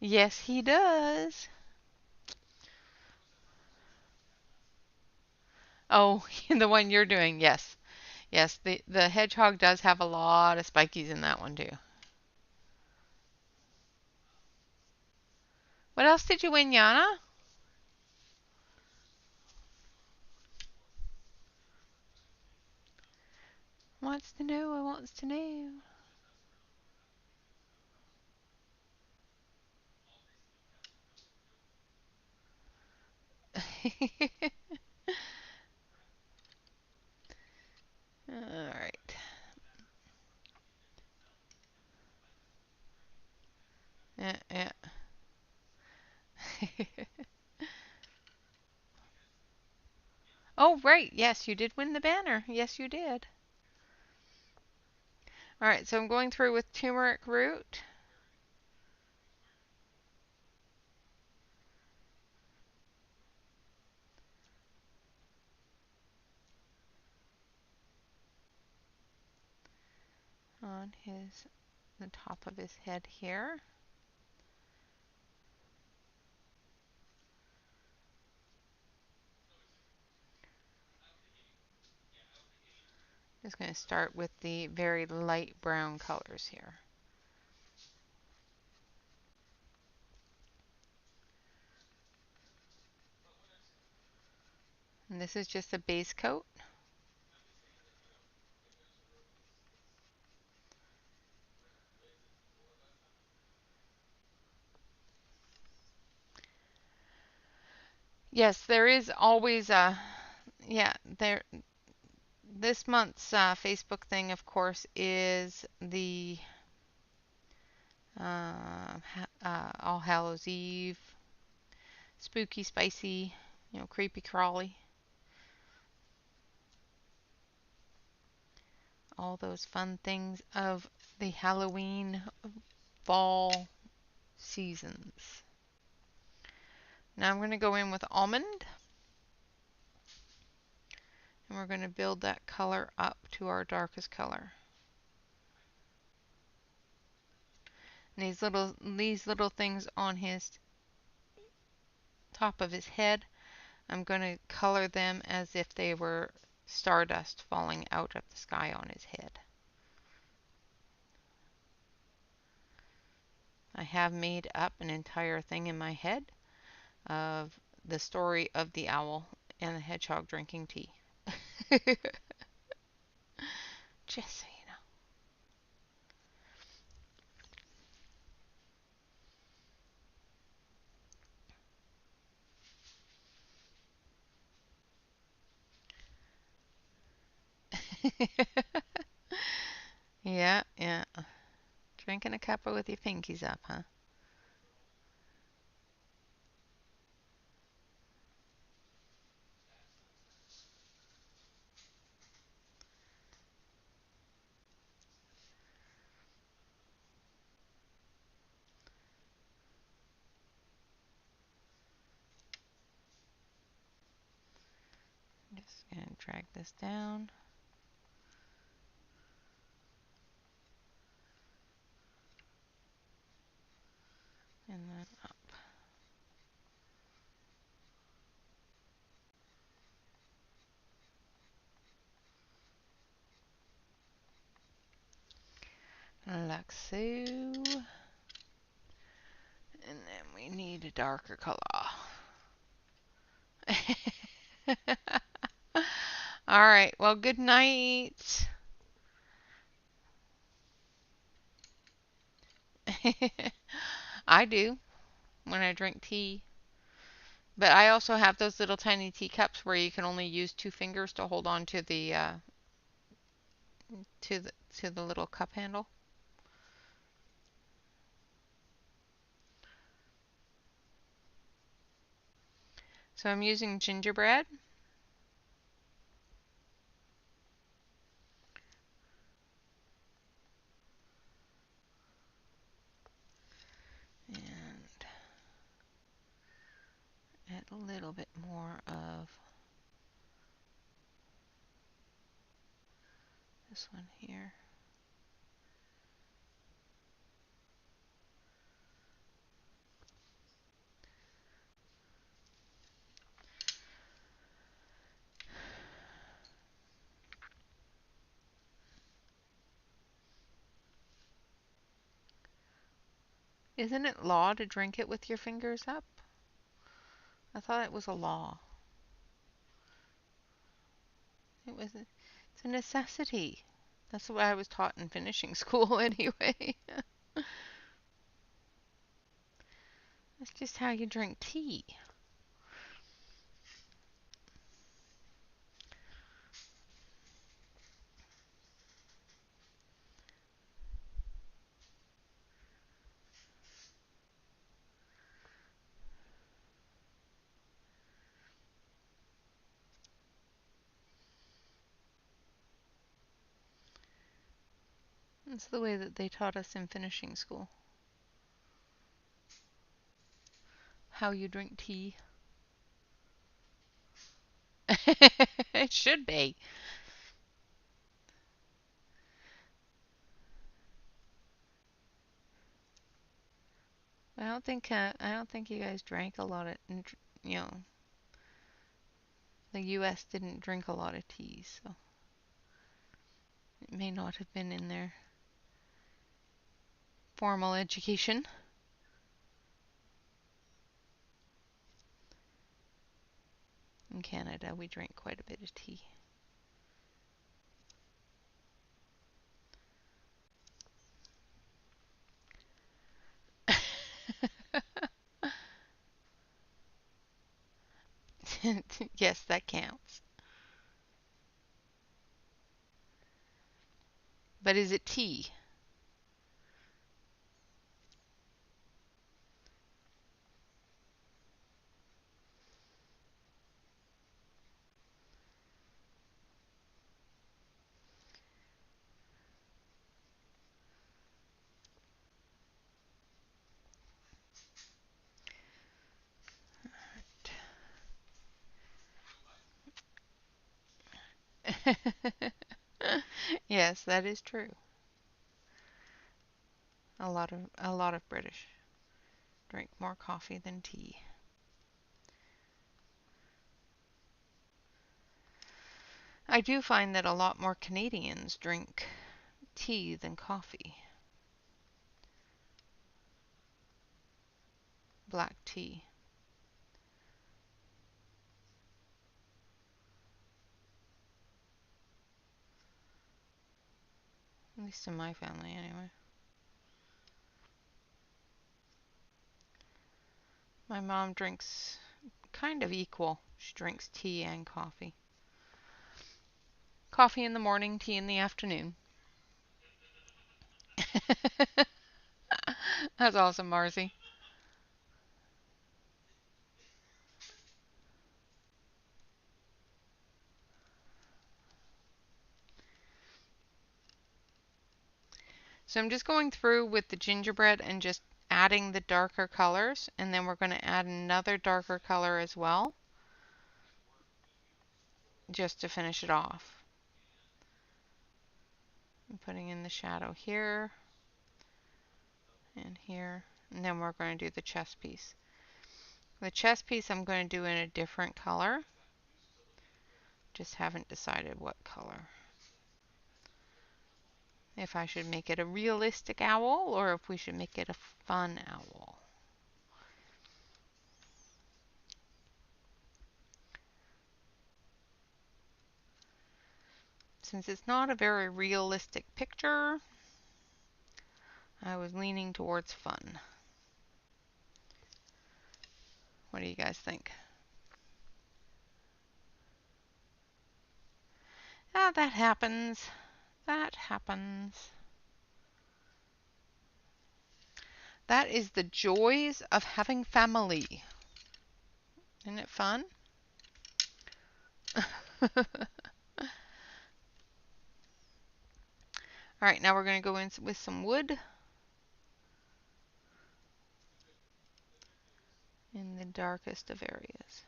Yes, he does. Oh, the one you're doing, yes. Yes, the hedgehog does have a lot of spikies in that one too. What else did you win, Yana? Wants to know, I wants to know. All right. Yeah, yeah. Oh, right. Yes, you did win the banner. Yes, you did. All right, so I'm going through with turmeric root. On the top of his head here. Just going to start with the very light brown colors here. And this is just a base coat. Yes, there is always a, yeah, there, this month's Facebook thing, of course, is the All Hallows Eve, spooky, spicy, creepy crawly. All those fun things of the Halloween fall seasons. Now I'm going to go in with almond, and we're going to build that color up to our darkest color. And these little things on his top of his head, I'm going to color them as if they were stardust falling out of the sky on his head. I have made up an entire thing in my head of the story of the owl and the hedgehog drinking tea. Just so you know. Yeah, yeah. Drinking a cuppa with your pinkies up, huh? Just gonna drag this down. And then up. Like so. And then we need a darker color. All right, well, good night. I do when I drink tea. But I also have those little tiny teacups where you can only use 2 fingers to hold on to the to the little cup handle. So I'm using gingerbread. And add a little bit more of this one here. Isn't it law to drink it with your fingers up? I thought it was a law. It's a necessity. That's what I was taught in finishing school anyway. That's just how you drink tea. It's the way that they taught us in finishing school. How you drink tea. It should be. I don't think you guys drank a lot of, you know, the U.S. didn't drink a lot of tea, so it may not have been in their formal education. In Canada, we drink quite a bit of tea. Yes, that counts. But is it tea? Yes, that is true. A lot of British drink more coffee than tea. I do find that a lot more Canadians drink tea than coffee. Black tea. At least in my family, anyway. My mom drinks kind of equal. She drinks tea and coffee. Coffee in the morning, tea in the afternoon. That's awesome, Marcy. So I'm just going through with the gingerbread and just adding the darker colors, and then we're going to add another darker color as well, just to finish it off. I'm putting in the shadow here and here, and then we're going to do the chest piece. The chest piece I'm going to do in a different color. Just haven't decided what color. If I should make it a realistic owl or if we should make it a fun owl. Since it's not a very realistic picture, I was leaning towards fun. What do you guys think? Ah, that happens. That happens. That is the joys of having family. Isn't it fun? Alright, now we're going to go in with some wood. In the darkest of areas.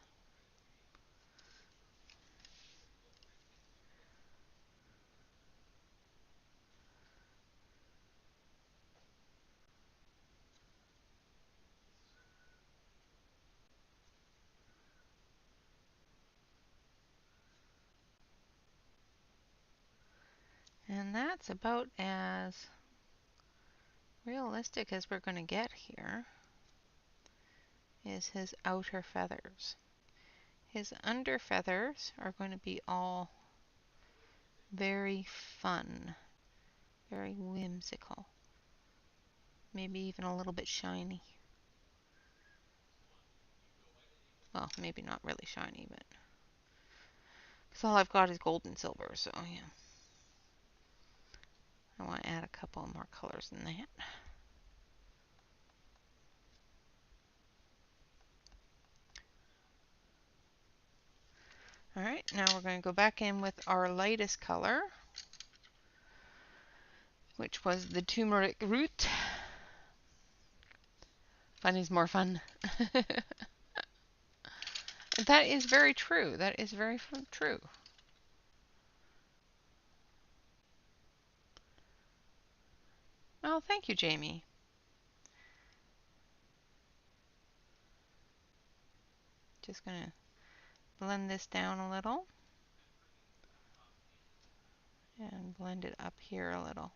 And that's about as realistic as we're going to get here, is his outer feathers. His under feathers are going to be all very fun, very whimsical, maybe even a little bit shiny. Well, maybe not really shiny, but because all I've got is gold and silver, so yeah. I want to add a couple more colors in that. Alright, now we're going to go back in with our lightest color, which was the turmeric root. Fun is more fun. That is very true. That is very true. Oh, thank you, Jamie. Just going to blend this down a little. And blend it up here a little.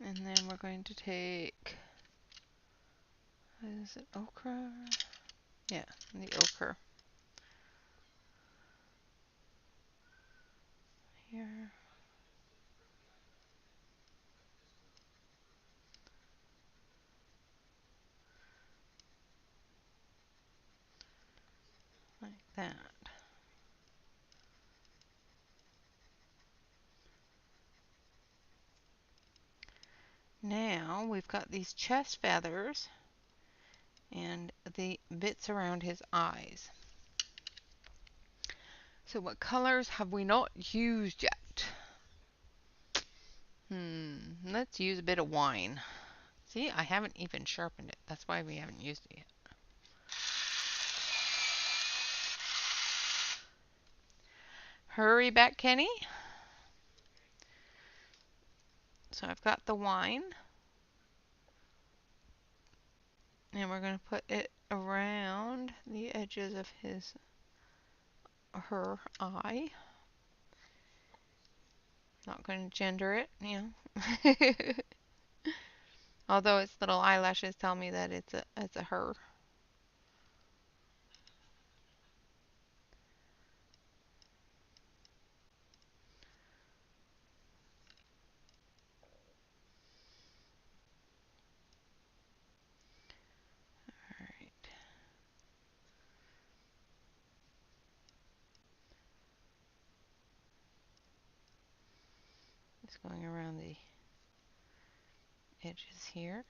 And then we're going to take, is it ochre? Yeah, the ochre. here. Like that. Now we've got these chest feathers and the bits around his eyes. So what colors have we not used yet? Let's use a bit of wine. See, I haven't even sharpened it. That's why we haven't used it yet. Hurry back, Kenny. So I've got the wine. And we're going to put it around the edges of her eye. Not going to gender it, you know. Although its little eyelashes tell me that it's a her. Alright. Just going around the edges here.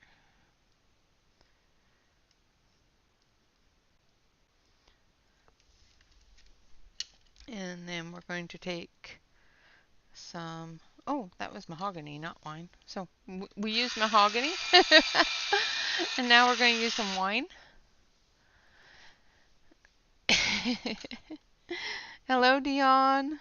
And then we're going to take some, oh, that was mahogany, not wine. So we used mahogany. And now we're going to use some wine. Hello, Dion.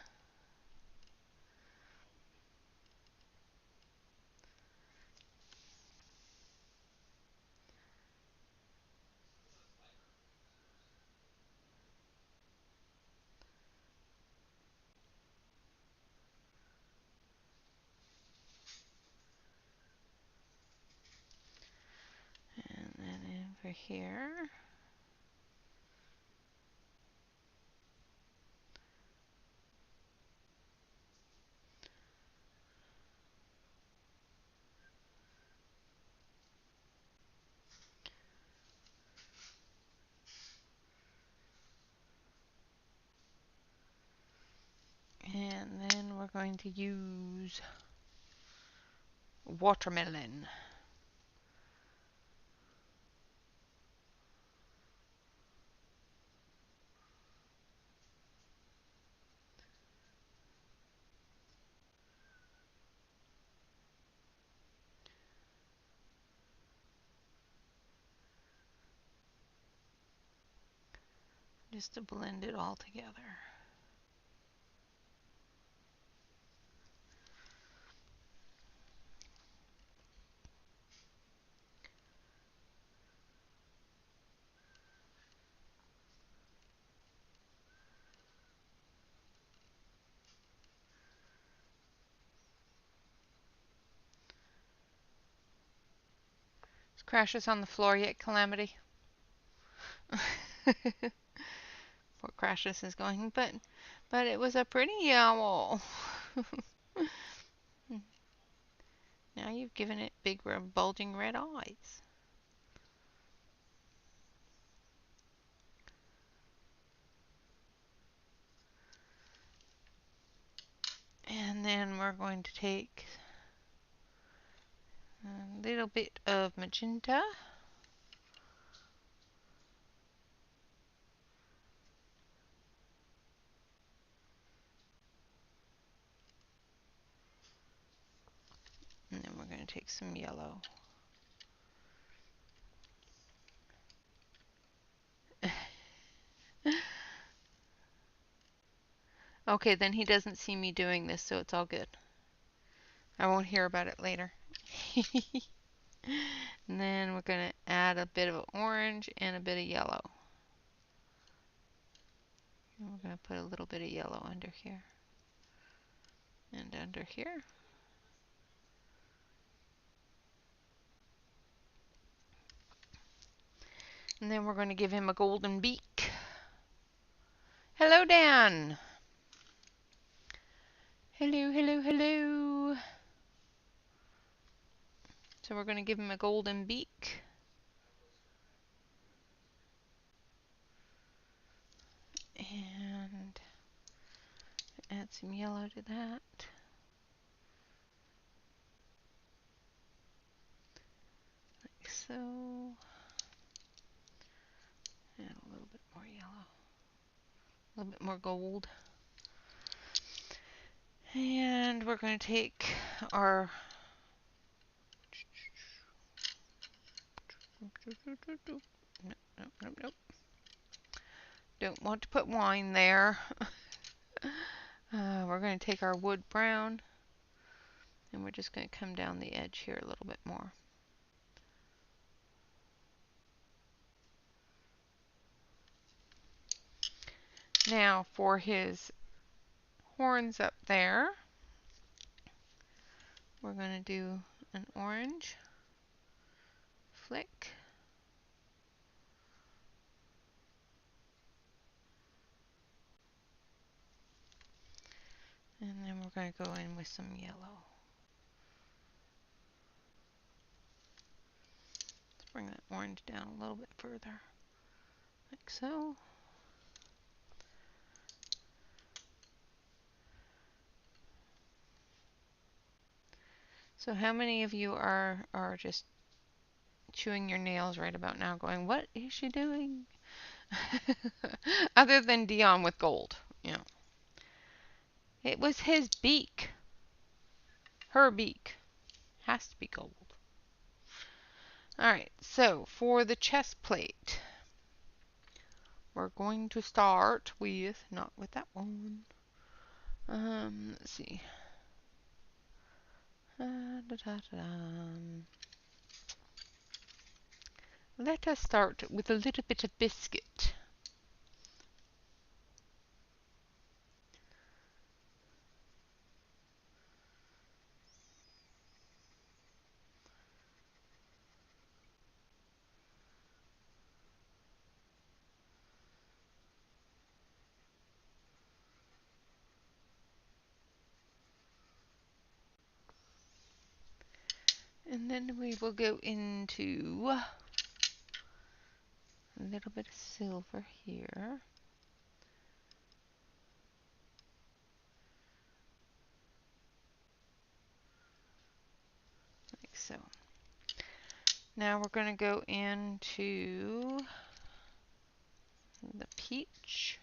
And then over here. And then we're going to use watermelon. Just to blend it all together. Is Crashes on the floor yet, Calamity? Poor Crashes is going, but it was a pretty owl. Now you've given it big bulging red eyes. And then we're going to take a little bit of magenta. And then we're going to take some yellow. Okay, then he doesn't see me doing this, so it's all good. I won't hear about it later. And then we're going to add a bit of orange and a bit of yellow. And we're going to put a little bit of yellow under here. And under here. And then we're going to give him a golden beak. Hello, Dan. Hello, hello, hello. So we're going to give him a golden beak. And add some yellow to that. Like so. Add a little bit more yellow. A little bit more gold. And we're going to take our nope. Don't want to put wine there. We're going to take our wood brown and we're just going to come down the edge here a little bit more. Now for his horns up there, we're going to do an orange flick. And then we're going to go in with some yellow. Let's bring that orange down a little bit further, like so. So how many of you are just chewing your nails right about now going, what is she doing? Other than Dion with gold, you know. It was his beak. Her beak. Has to be gold. Alright, so for the chest plate, we're going to start with, not with that one. Let's see. Let us start with a little bit of biscuit. And then we will go into a little bit of silver here. Like so. Now we're going to go into the peach.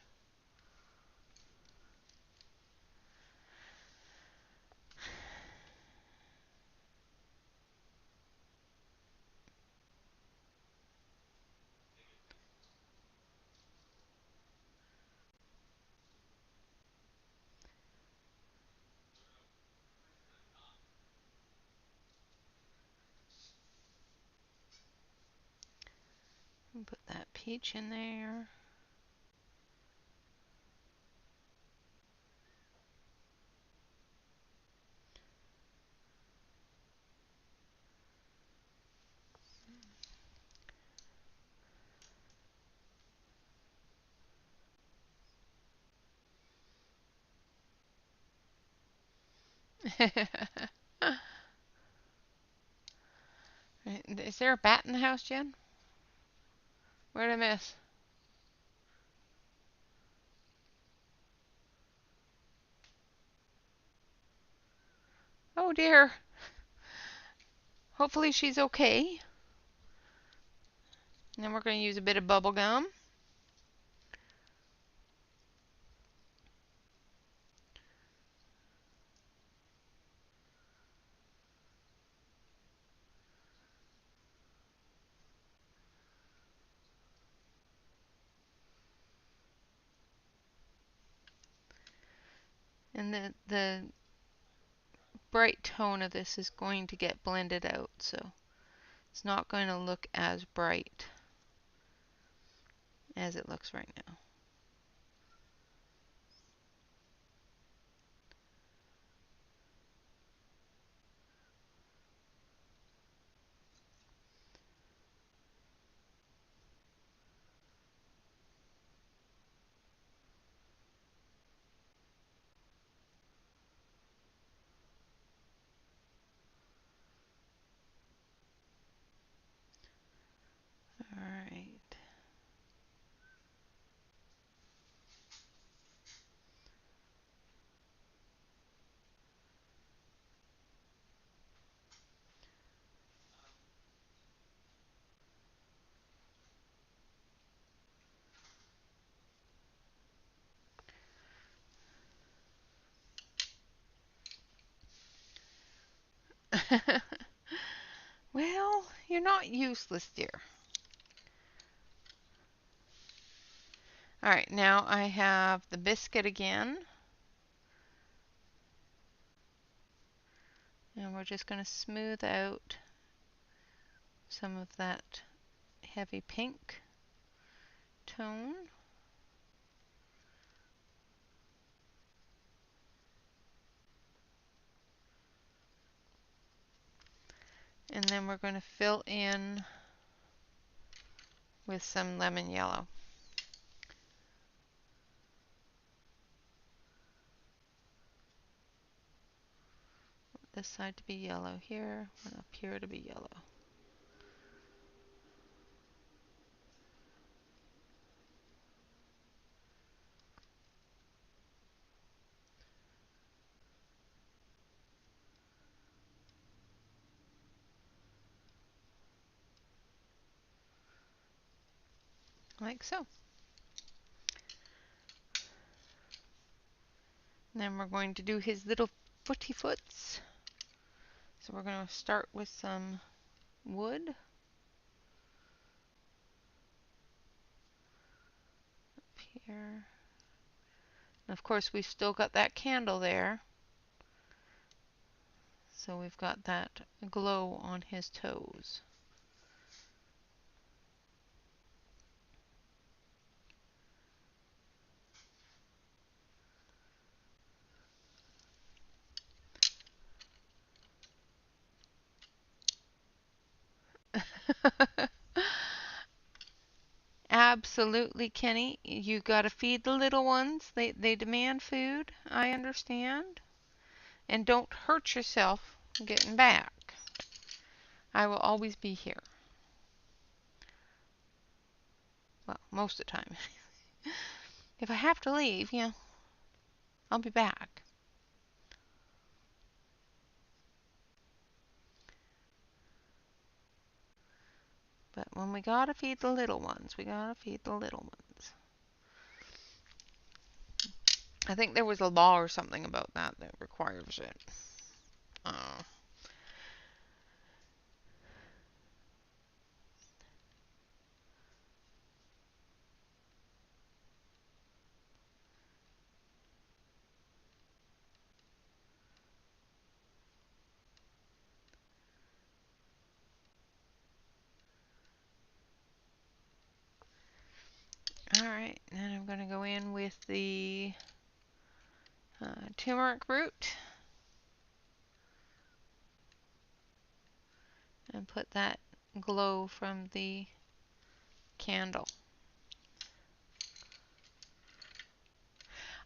Put that peach in there. Is there a bat in the house, Jen? Where did I miss? Oh dear. Hopefully she's okay. And then we're going to use a bit of bubble gum. And the bright tone of this is going to get blended out, so it's not going to look as bright as it looks right now. Well, you're not useless, dear. All right, now I have the biscuit again. And we're just going to smooth out some of that heavy pink tone. And then we're going to fill in with some lemon yellow. This side to be yellow here, and up here to be yellow. Like so. And then we're going to do his little footy foots. So we're going to start with some wood. Up here. And of course we've still got that candle there. So we've got that glow on his toes. Absolutely, Kenny. You got to feed the little ones. They demand food. I understand. And don't hurt yourself getting back. I will always be here. Well, most of the time. If I have to leave, I'll be back. But when we gotta feed the little ones, we gotta feed the little ones. I think there was a law or something about that requires it. Oh. Alright, then I'm going to go in with the turmeric root and put that glow from the candle.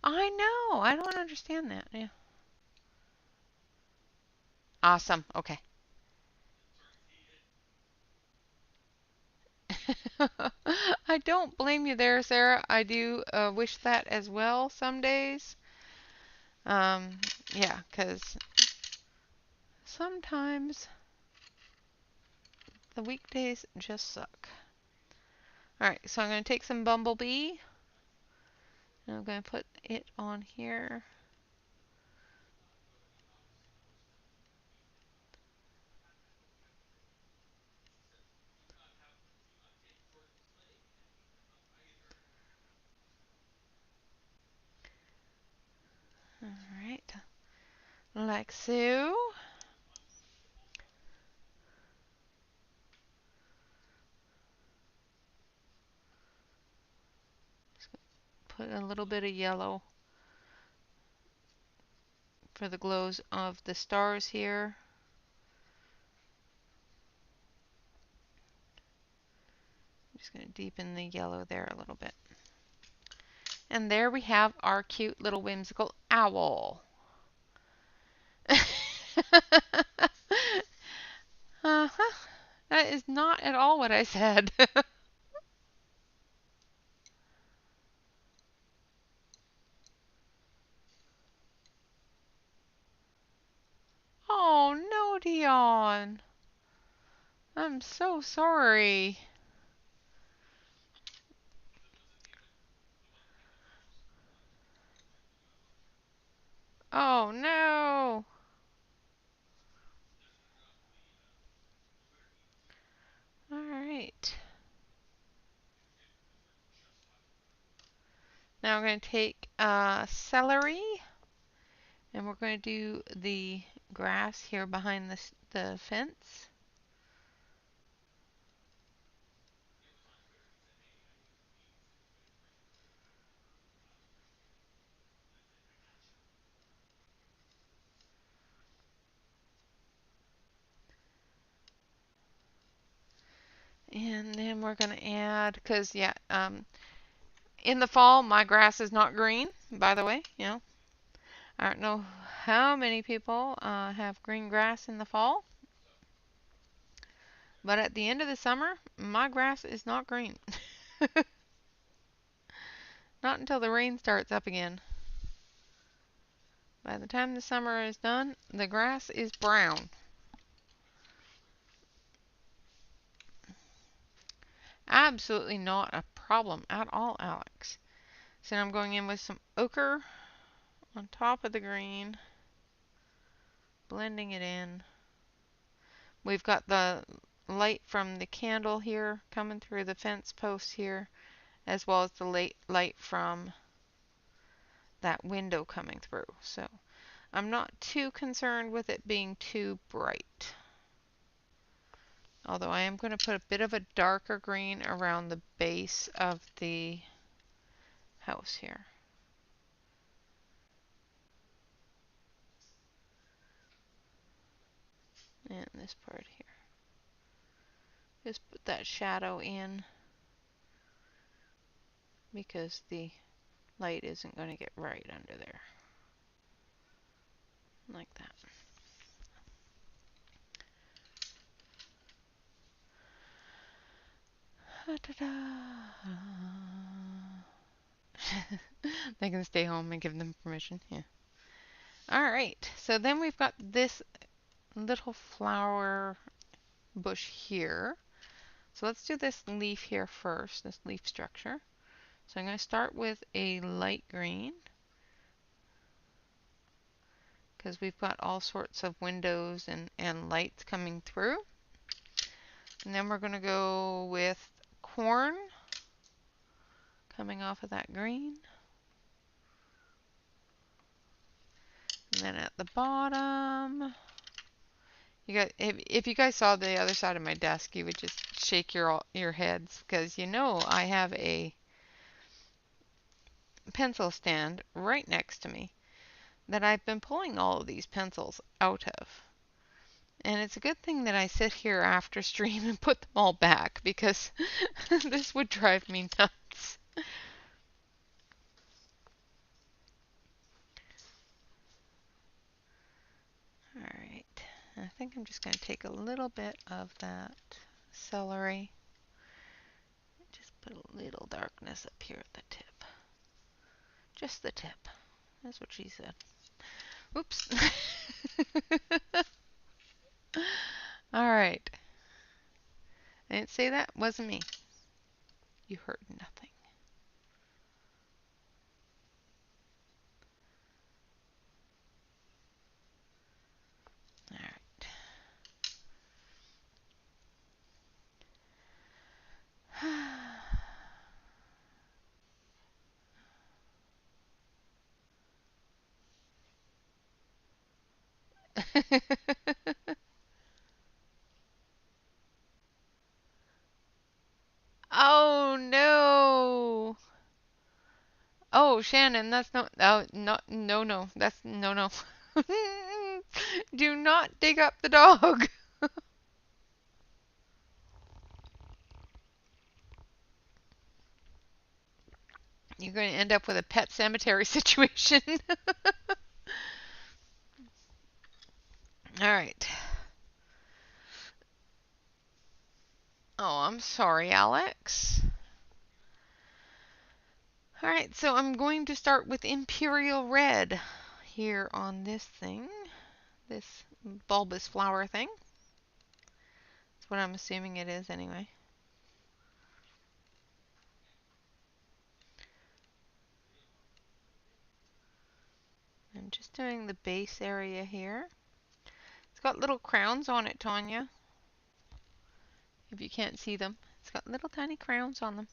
I know, I don't understand that. Yeah. Awesome, okay. I don't blame you there, Sarah. I do wish that as well some days. Yeah, because sometimes the weekdays just suck. Alright, so I'm going to take some bumblebee and I'm going to put it on here. Alright, like so. Put a little bit of yellow for the glows of the stars here. I'm just going to deepen the yellow there a little bit. And there we have our cute little whimsical owl. Uh-huh. That is not at all what I said. Oh no, Dion. I'm so sorry. Oh no. Now we're going to take celery, and we're going to do the grass here behind the fence. And then we're going to add, because yeah, in the fall my grass is not green, by the way. You know, I don't know how many people have green grass in the fall, but at the end of the summer my grass is not green. Not until the rain starts up again. By the time the summer is done, the grass is brown. Absolutely not a problem at all, Alex. So now I'm going in with some ochre on top of the green, blending it in. We've got the light from the candle here coming through the fence post here, as well as the light from that window coming through. So I'm not too concerned with it being too bright. Although I am going to put a bit of a darker green around the base of the house here. And this part here. Just put that shadow in because the light isn't going to get right under there. Like that. They can stay home and give them permission. Yeah. Alright, so then we've got this little flower bush here. So let's do this leaf here first, this leaf structure. So I'm going to start with a light green because we've got all sorts of windows and lights coming through. And then we're going to go with corn coming off of that green. And then at the bottom, you got, if you guys saw the other side of my desk, you would just shake your heads because you know I have a pencil stand right next to me that I've been pulling all of these pencils out of. And it's a good thing that I sit here after stream and put them all back because this would drive me nuts. Alright, I think I'm just going to take a little bit of that celery. Just put a little darkness up here at the tip. Just the tip. That's what she said. Oops. Alright. I didn't say that. Wasn't me. You heard nothing. Alright. Oh no. Oh, Shannon, that's no, oh, no, no, no, that's no, no. Do not dig up the dog. You're going to end up with a pet cemetery situation. All right. Oh, I'm sorry, Alex. All right, so I'm going to start with Imperial Red here on this thing, this bulbous flower thing. That's what I'm assuming it is anyway. I'm just doing the base area here. It's got little crowns on it, Tanya. If you can't see them, it's got little tiny crowns on them.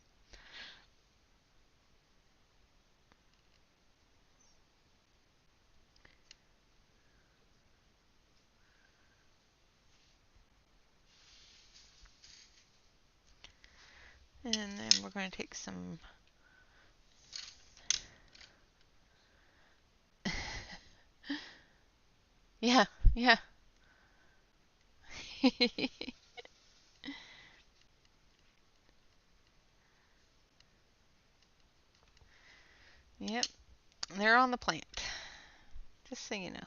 And then we're going to take some yeah, yeah. Yep, they're on the plant. Just so you know.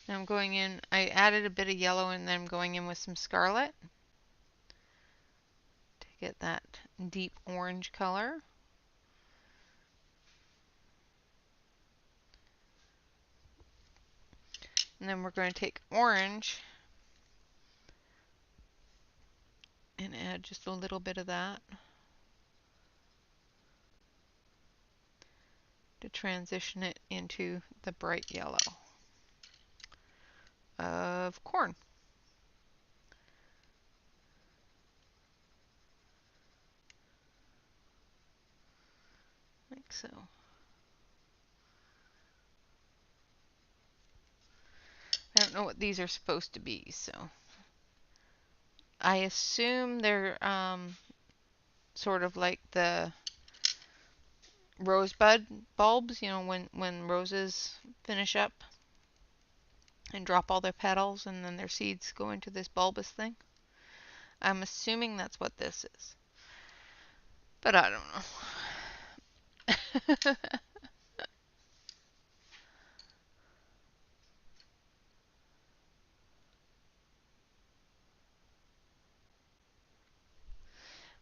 Now I'm going in, I added a bit of yellow and then I'm going in with some scarlet to get that deep orange color. And then we're going to take orange and add just a little bit of that to transition it into the bright yellow of corn. Like so. I don't know what these are supposed to be, so I assume they're sort of like the rosebud bulbs, you know, when roses finish up and drop all their petals and then their seeds go into this bulbous thing. I'm assuming that's what this is, but I don't know.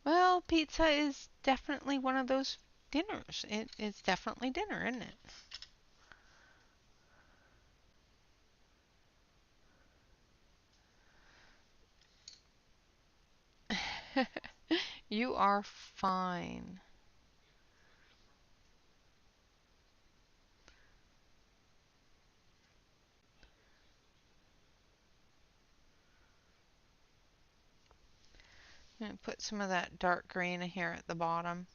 Well, pizza is definitely one of those dinners. It's definitely dinner, isn't it? You are fine. I'm going to put some of that dark green here at the bottom.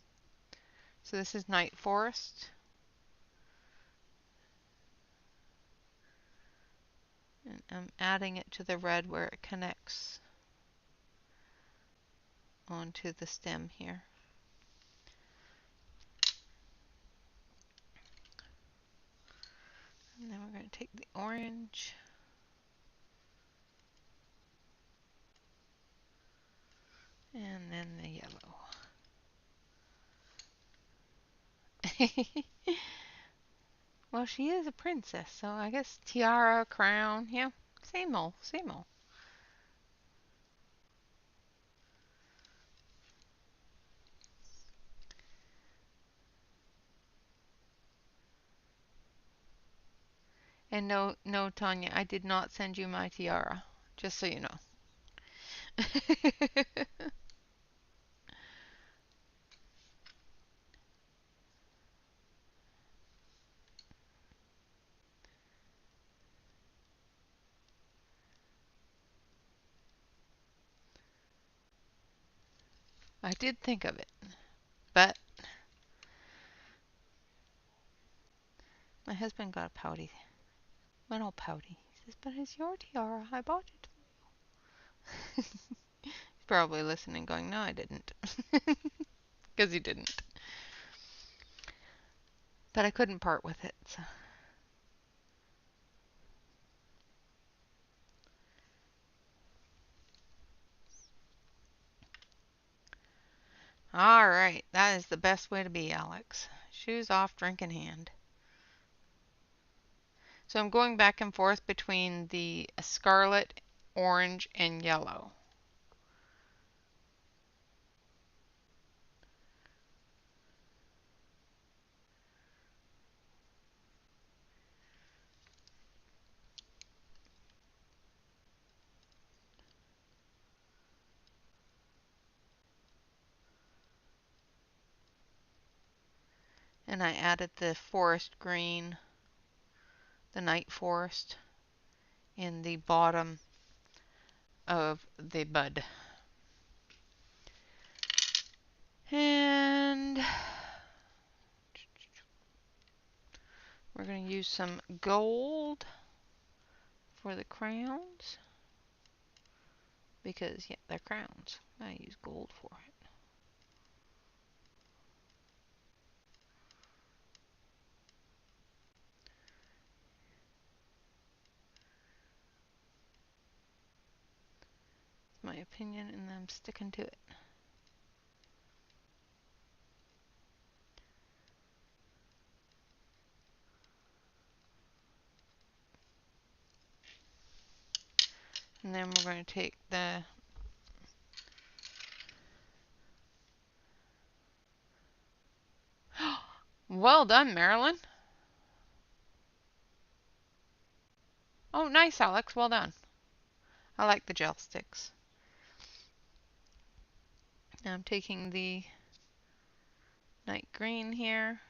So this is Night Forest. And I'm adding it to the red where it connects onto the stem here. And then we're going to take the orange and then the yellow. Well, she is a princess, so I guess tiara, crown, yeah, same old, same old. And no, no, Tanya, I did not send you my tiara, just so you know. I did think of it, but my husband got a pouty, went all pouty. He says, but it's your tiara, I bought it. He's probably listening going, no, I didn't. Because he didn't. But I couldn't part with it, so. All right, that is the best way to be, Alex. Shoes off, drink in hand. So I'm going back and forth between the scarlet, orange, and yellow. And I added the forest green, the night forest, in the bottom of the bud. And We're going to use some gold for the crowns because, yeah, they're crowns. I use gold for it. It's my opinion, and I'm sticking to it. And then we're going to take the well done, Marilyn. Oh, nice, Alex. Well done. I like the gel sticks. Now I'm taking the night green here.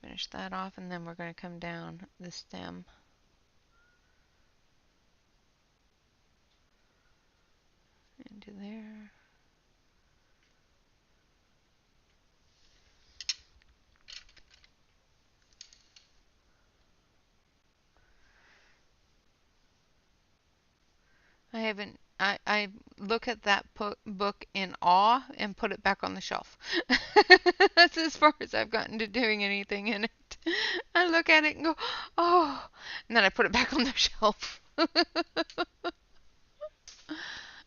Finish that off, and then we're going to come down the stem. Into there. I look at that book in awe and put it back on the shelf. That's as far as I've gotten to doing anything in it. I look at it and go, oh, and then I put it back on the shelf.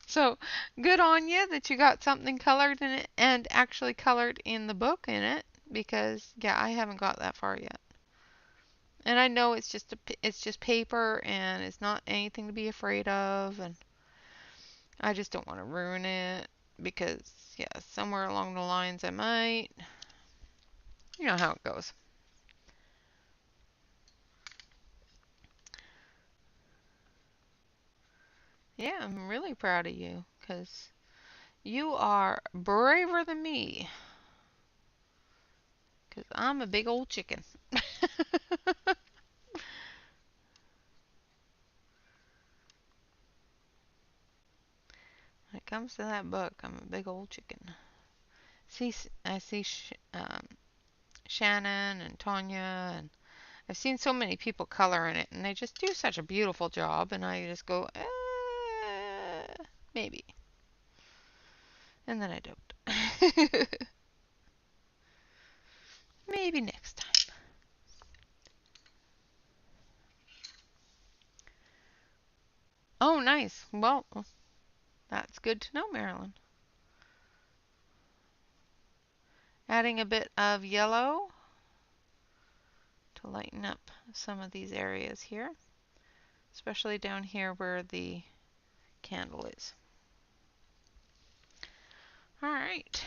So good on you that you got something colored in it and actually colored in the book in it, because yeah, I haven't got that far yet. And I know it's just paper and it's not anything to be afraid of, and I just don't want to ruin it because yeah, somewhere along the lines I might. You know how it goes. Yeah, I'm really proud of you because you are braver than me because I'm a big old chicken. When it comes to that book, I'm a big old chicken. I see Shannon and Tanya, and I've seen so many people color in it, and they just do such a beautiful job, and I just go, maybe. And then I don't. Maybe next time. Oh, nice. Well, that's good to know, Marilyn. Adding a bit of yellow to lighten up some of these areas here, especially down here where the candle is. All right.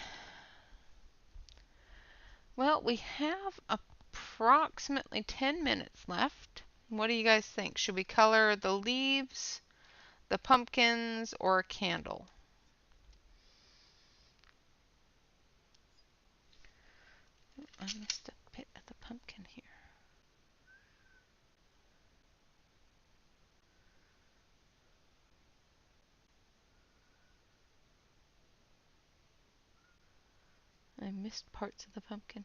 Well, we have approximately 10 minutes left. What do you guys think? Should we color the leaves, the pumpkins, or a candle? I missed a bit of the pumpkin here. I missed parts of the pumpkin.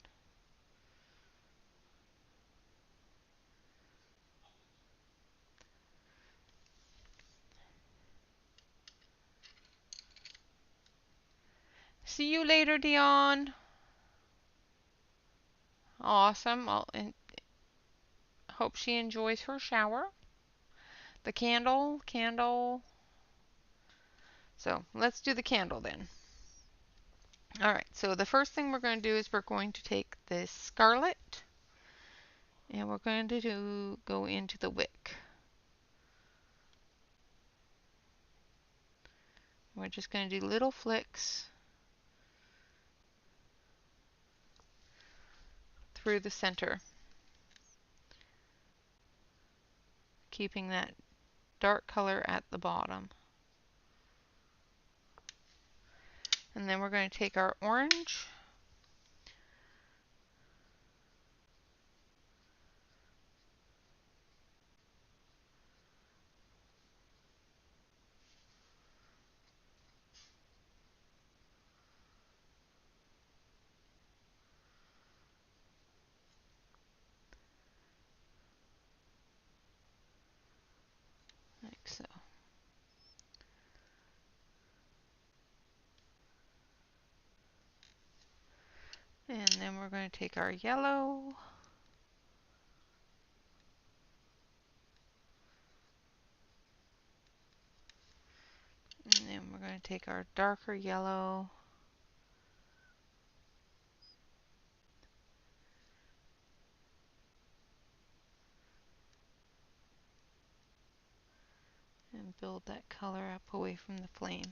See you later, Dion. Awesome. I hope she enjoys her shower. The candle. So let's do the candle then. All right, so the first thing we're going to do is we're going to take this scarlet and we're going to go into the wick. We're just going to do little flicks through the center, keeping that dark color at the bottom. And then we're going to take our orange then we're going to take our yellow. And then we're going to take our darker yellow. And build that color up away from the flame.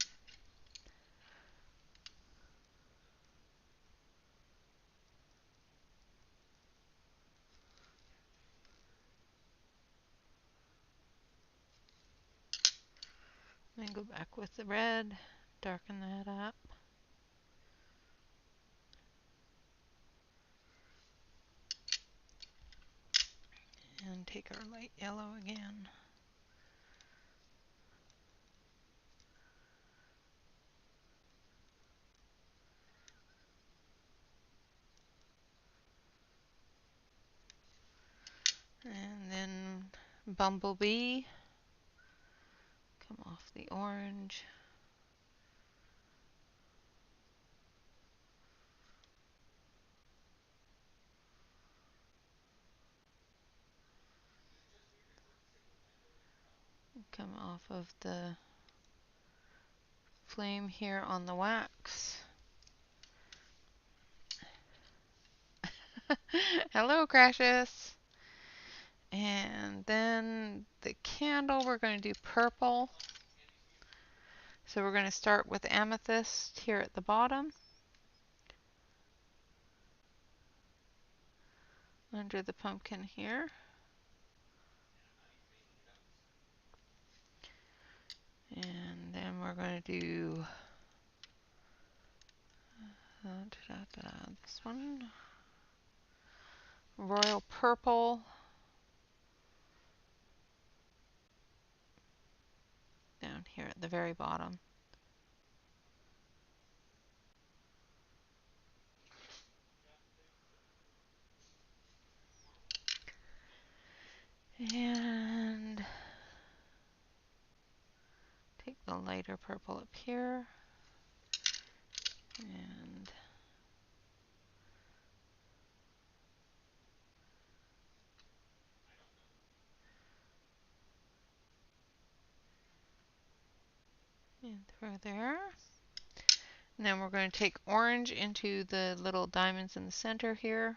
Then go back with the red, darken that up. And take our light yellow again. And then Bumblebee, come off the orange. Come off of the flame here on the wax. Hello, Crashes. And then the candle, we're going to do purple. So we're going to start with amethyst here at the bottom. Under the pumpkin here. And then we're going to do this one. Royal purple. Down here at the very bottom. And take the lighter purple up here. And through there. And then we're going to take orange into the little diamonds in the center here.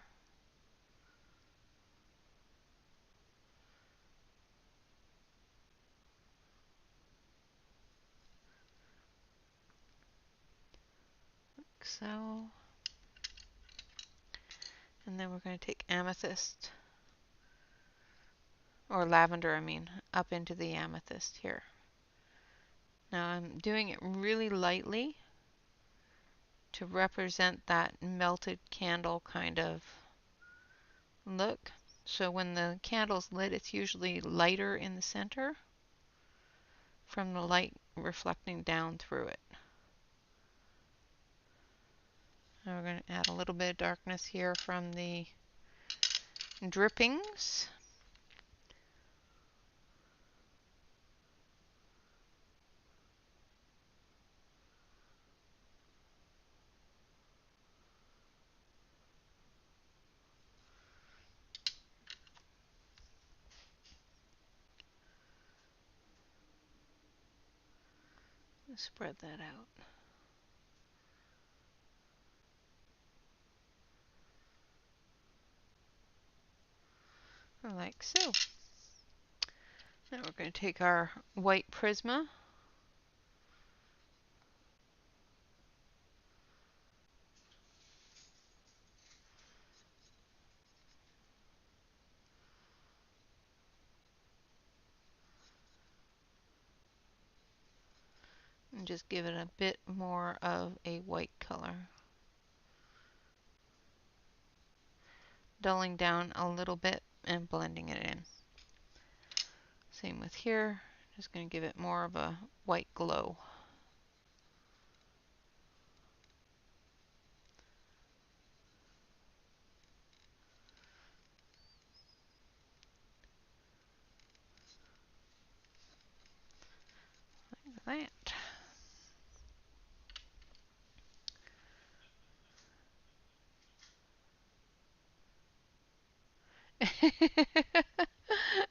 Like so. And then we're going to take amethyst, or lavender, I mean, up into the amethyst here. Now I'm doing it really lightly to represent that melted candle kind of look. So when the candle's lit, it's usually lighter in the center from the light reflecting down through it. Now we're going to add a little bit of darkness here from the drippings. Spread that out. Like so. Now we're going to take our white Prisma. And just give it a bit more of a white color. Dulling down a little bit and blending it in. Same with here. Just going to give it more of a white glow. Like that.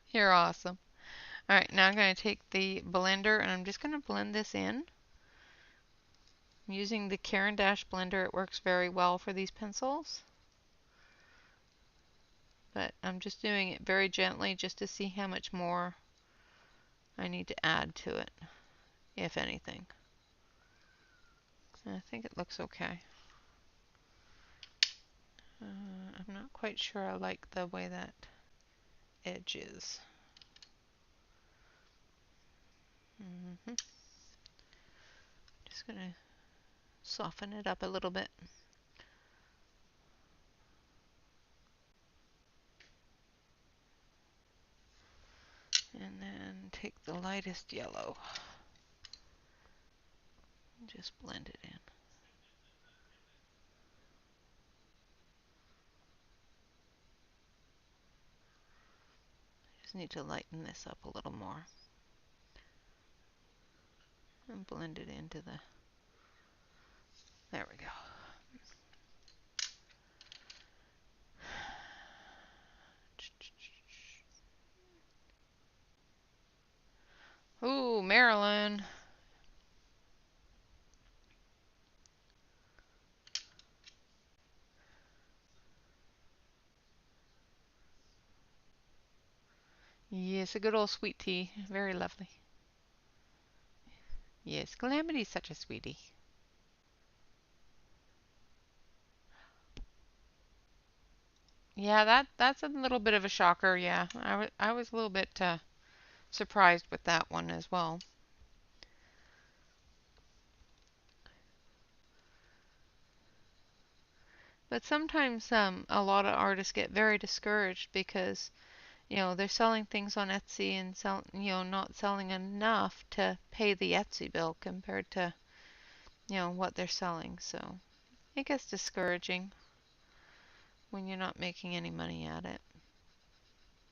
You're awesome. All right, now I'm going to take the blender and I'm just going to blend this in. I'm using the Caran d'Ache blender. It works very well for these pencils. But I'm just doing it very gently just to see how much more I need to add to it, if anything. I think it looks okay. I'm not quite sure I like the way that edge is. Just going to soften it up a little bit. And then take the lightest yellow. And just blend it in. Just need to lighten this up a little more. And blend it into the... There we go. Ooh, Marilyn. Yes, a good old sweet tea. Very lovely. Yes, Calamity's such a sweetie. Yeah, that's a little bit of a shocker. Yeah, I was a little bit surprised with that one as well. But sometimes a lot of artists get very discouraged because they're selling things on Etsy and not selling enough to pay the Etsy bill compared to what they're selling. So it gets discouraging when you're not making any money at it.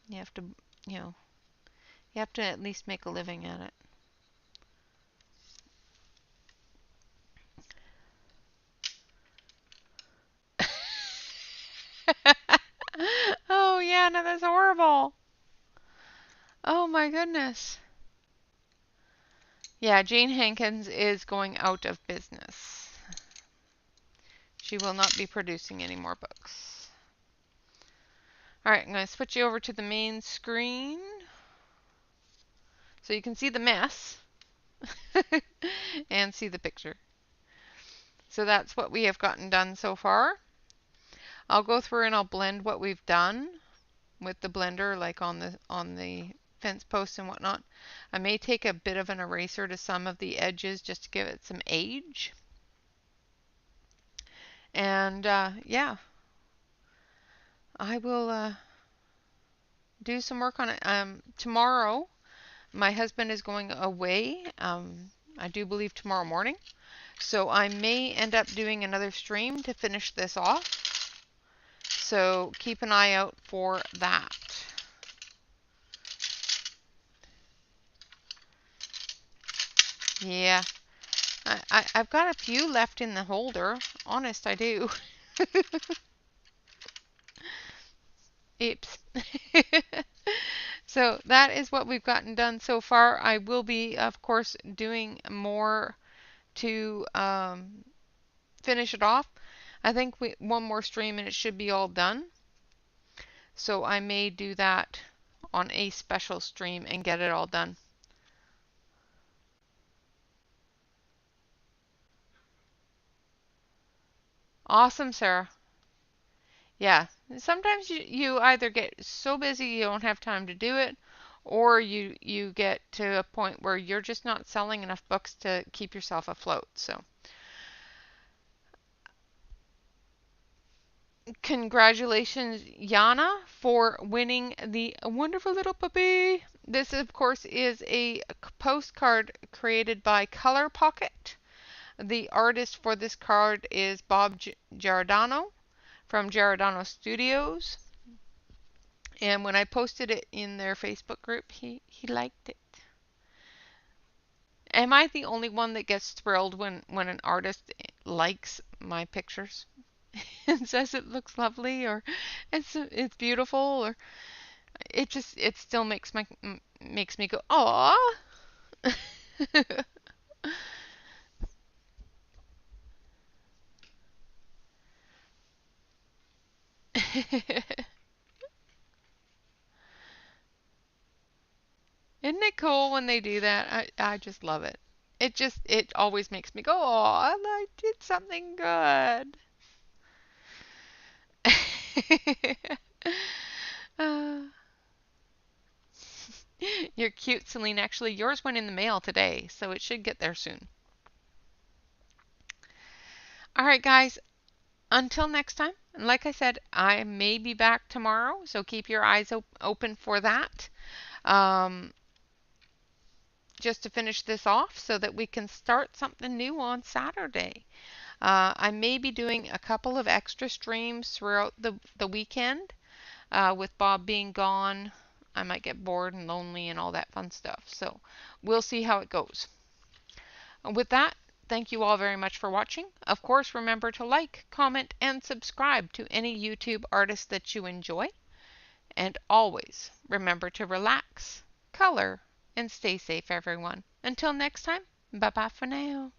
You have to you have to at least make a living at it. Oh yeah, no, that's horrible. Oh my goodness. Yeah, Jane Hankins is going out of business. She will not be producing any more books. Alright, I'm going to switch you over to the main screen so you can see the mess and see the picture. So that's what we have gotten done so far. I'll go through and I'll blend what we've done with the blender, like on the fence posts and whatnot. I may take a bit of an eraser to some of the edges just to give it some age. And yeah, I will do some work on it. Tomorrow, my husband is going away. I do believe tomorrow morning. So I may end up doing another stream to finish this off. So keep an eye out for that. Yeah, I've got a few left in the holder. Honest, I do. Oops. So that is what we've gotten done so far. I will be, of course, doing more to finish it off. I think one more stream and it should be all done. So I may do that on a special stream and get it all done. Awesome, Sarah. Yeah, sometimes you either get so busy you don't have time to do it, or you get to a point where you're just not selling enough books to keep yourself afloat. So congratulations, Yana, for winning the wonderful little puppy. This, of course, is a postcard created by Color Pocket. The artist for this card is Bob Giordano from Giordano Studios. And when I posted it in their Facebook group, he liked it. Am I the only one that gets thrilled when an artist likes my pictures and says it looks lovely or it's beautiful? Or It still makes me go, "Aw." Isn't it cool when they do that? I just love it. It always makes me go, "Oh, I did something good." Uh, you're cute, Celine. Actually, yours went in the mail today, so it should get there soon. All right, guys. Until next time. And like I said, I may be back tomorrow, so keep your eyes open for that. Um, just to finish this off so that we can start something new on Saturday. I may be doing a couple of extra streams throughout the weekend. With Bob being gone, I might get bored and lonely and all that fun stuff. So we'll see how it goes. With that, thank you all very much for watching. Of course, remember to like, comment, and subscribe to any YouTube artist that you enjoy. And always remember to relax, color, and stay safe, everyone. Until next time, bye bye for now.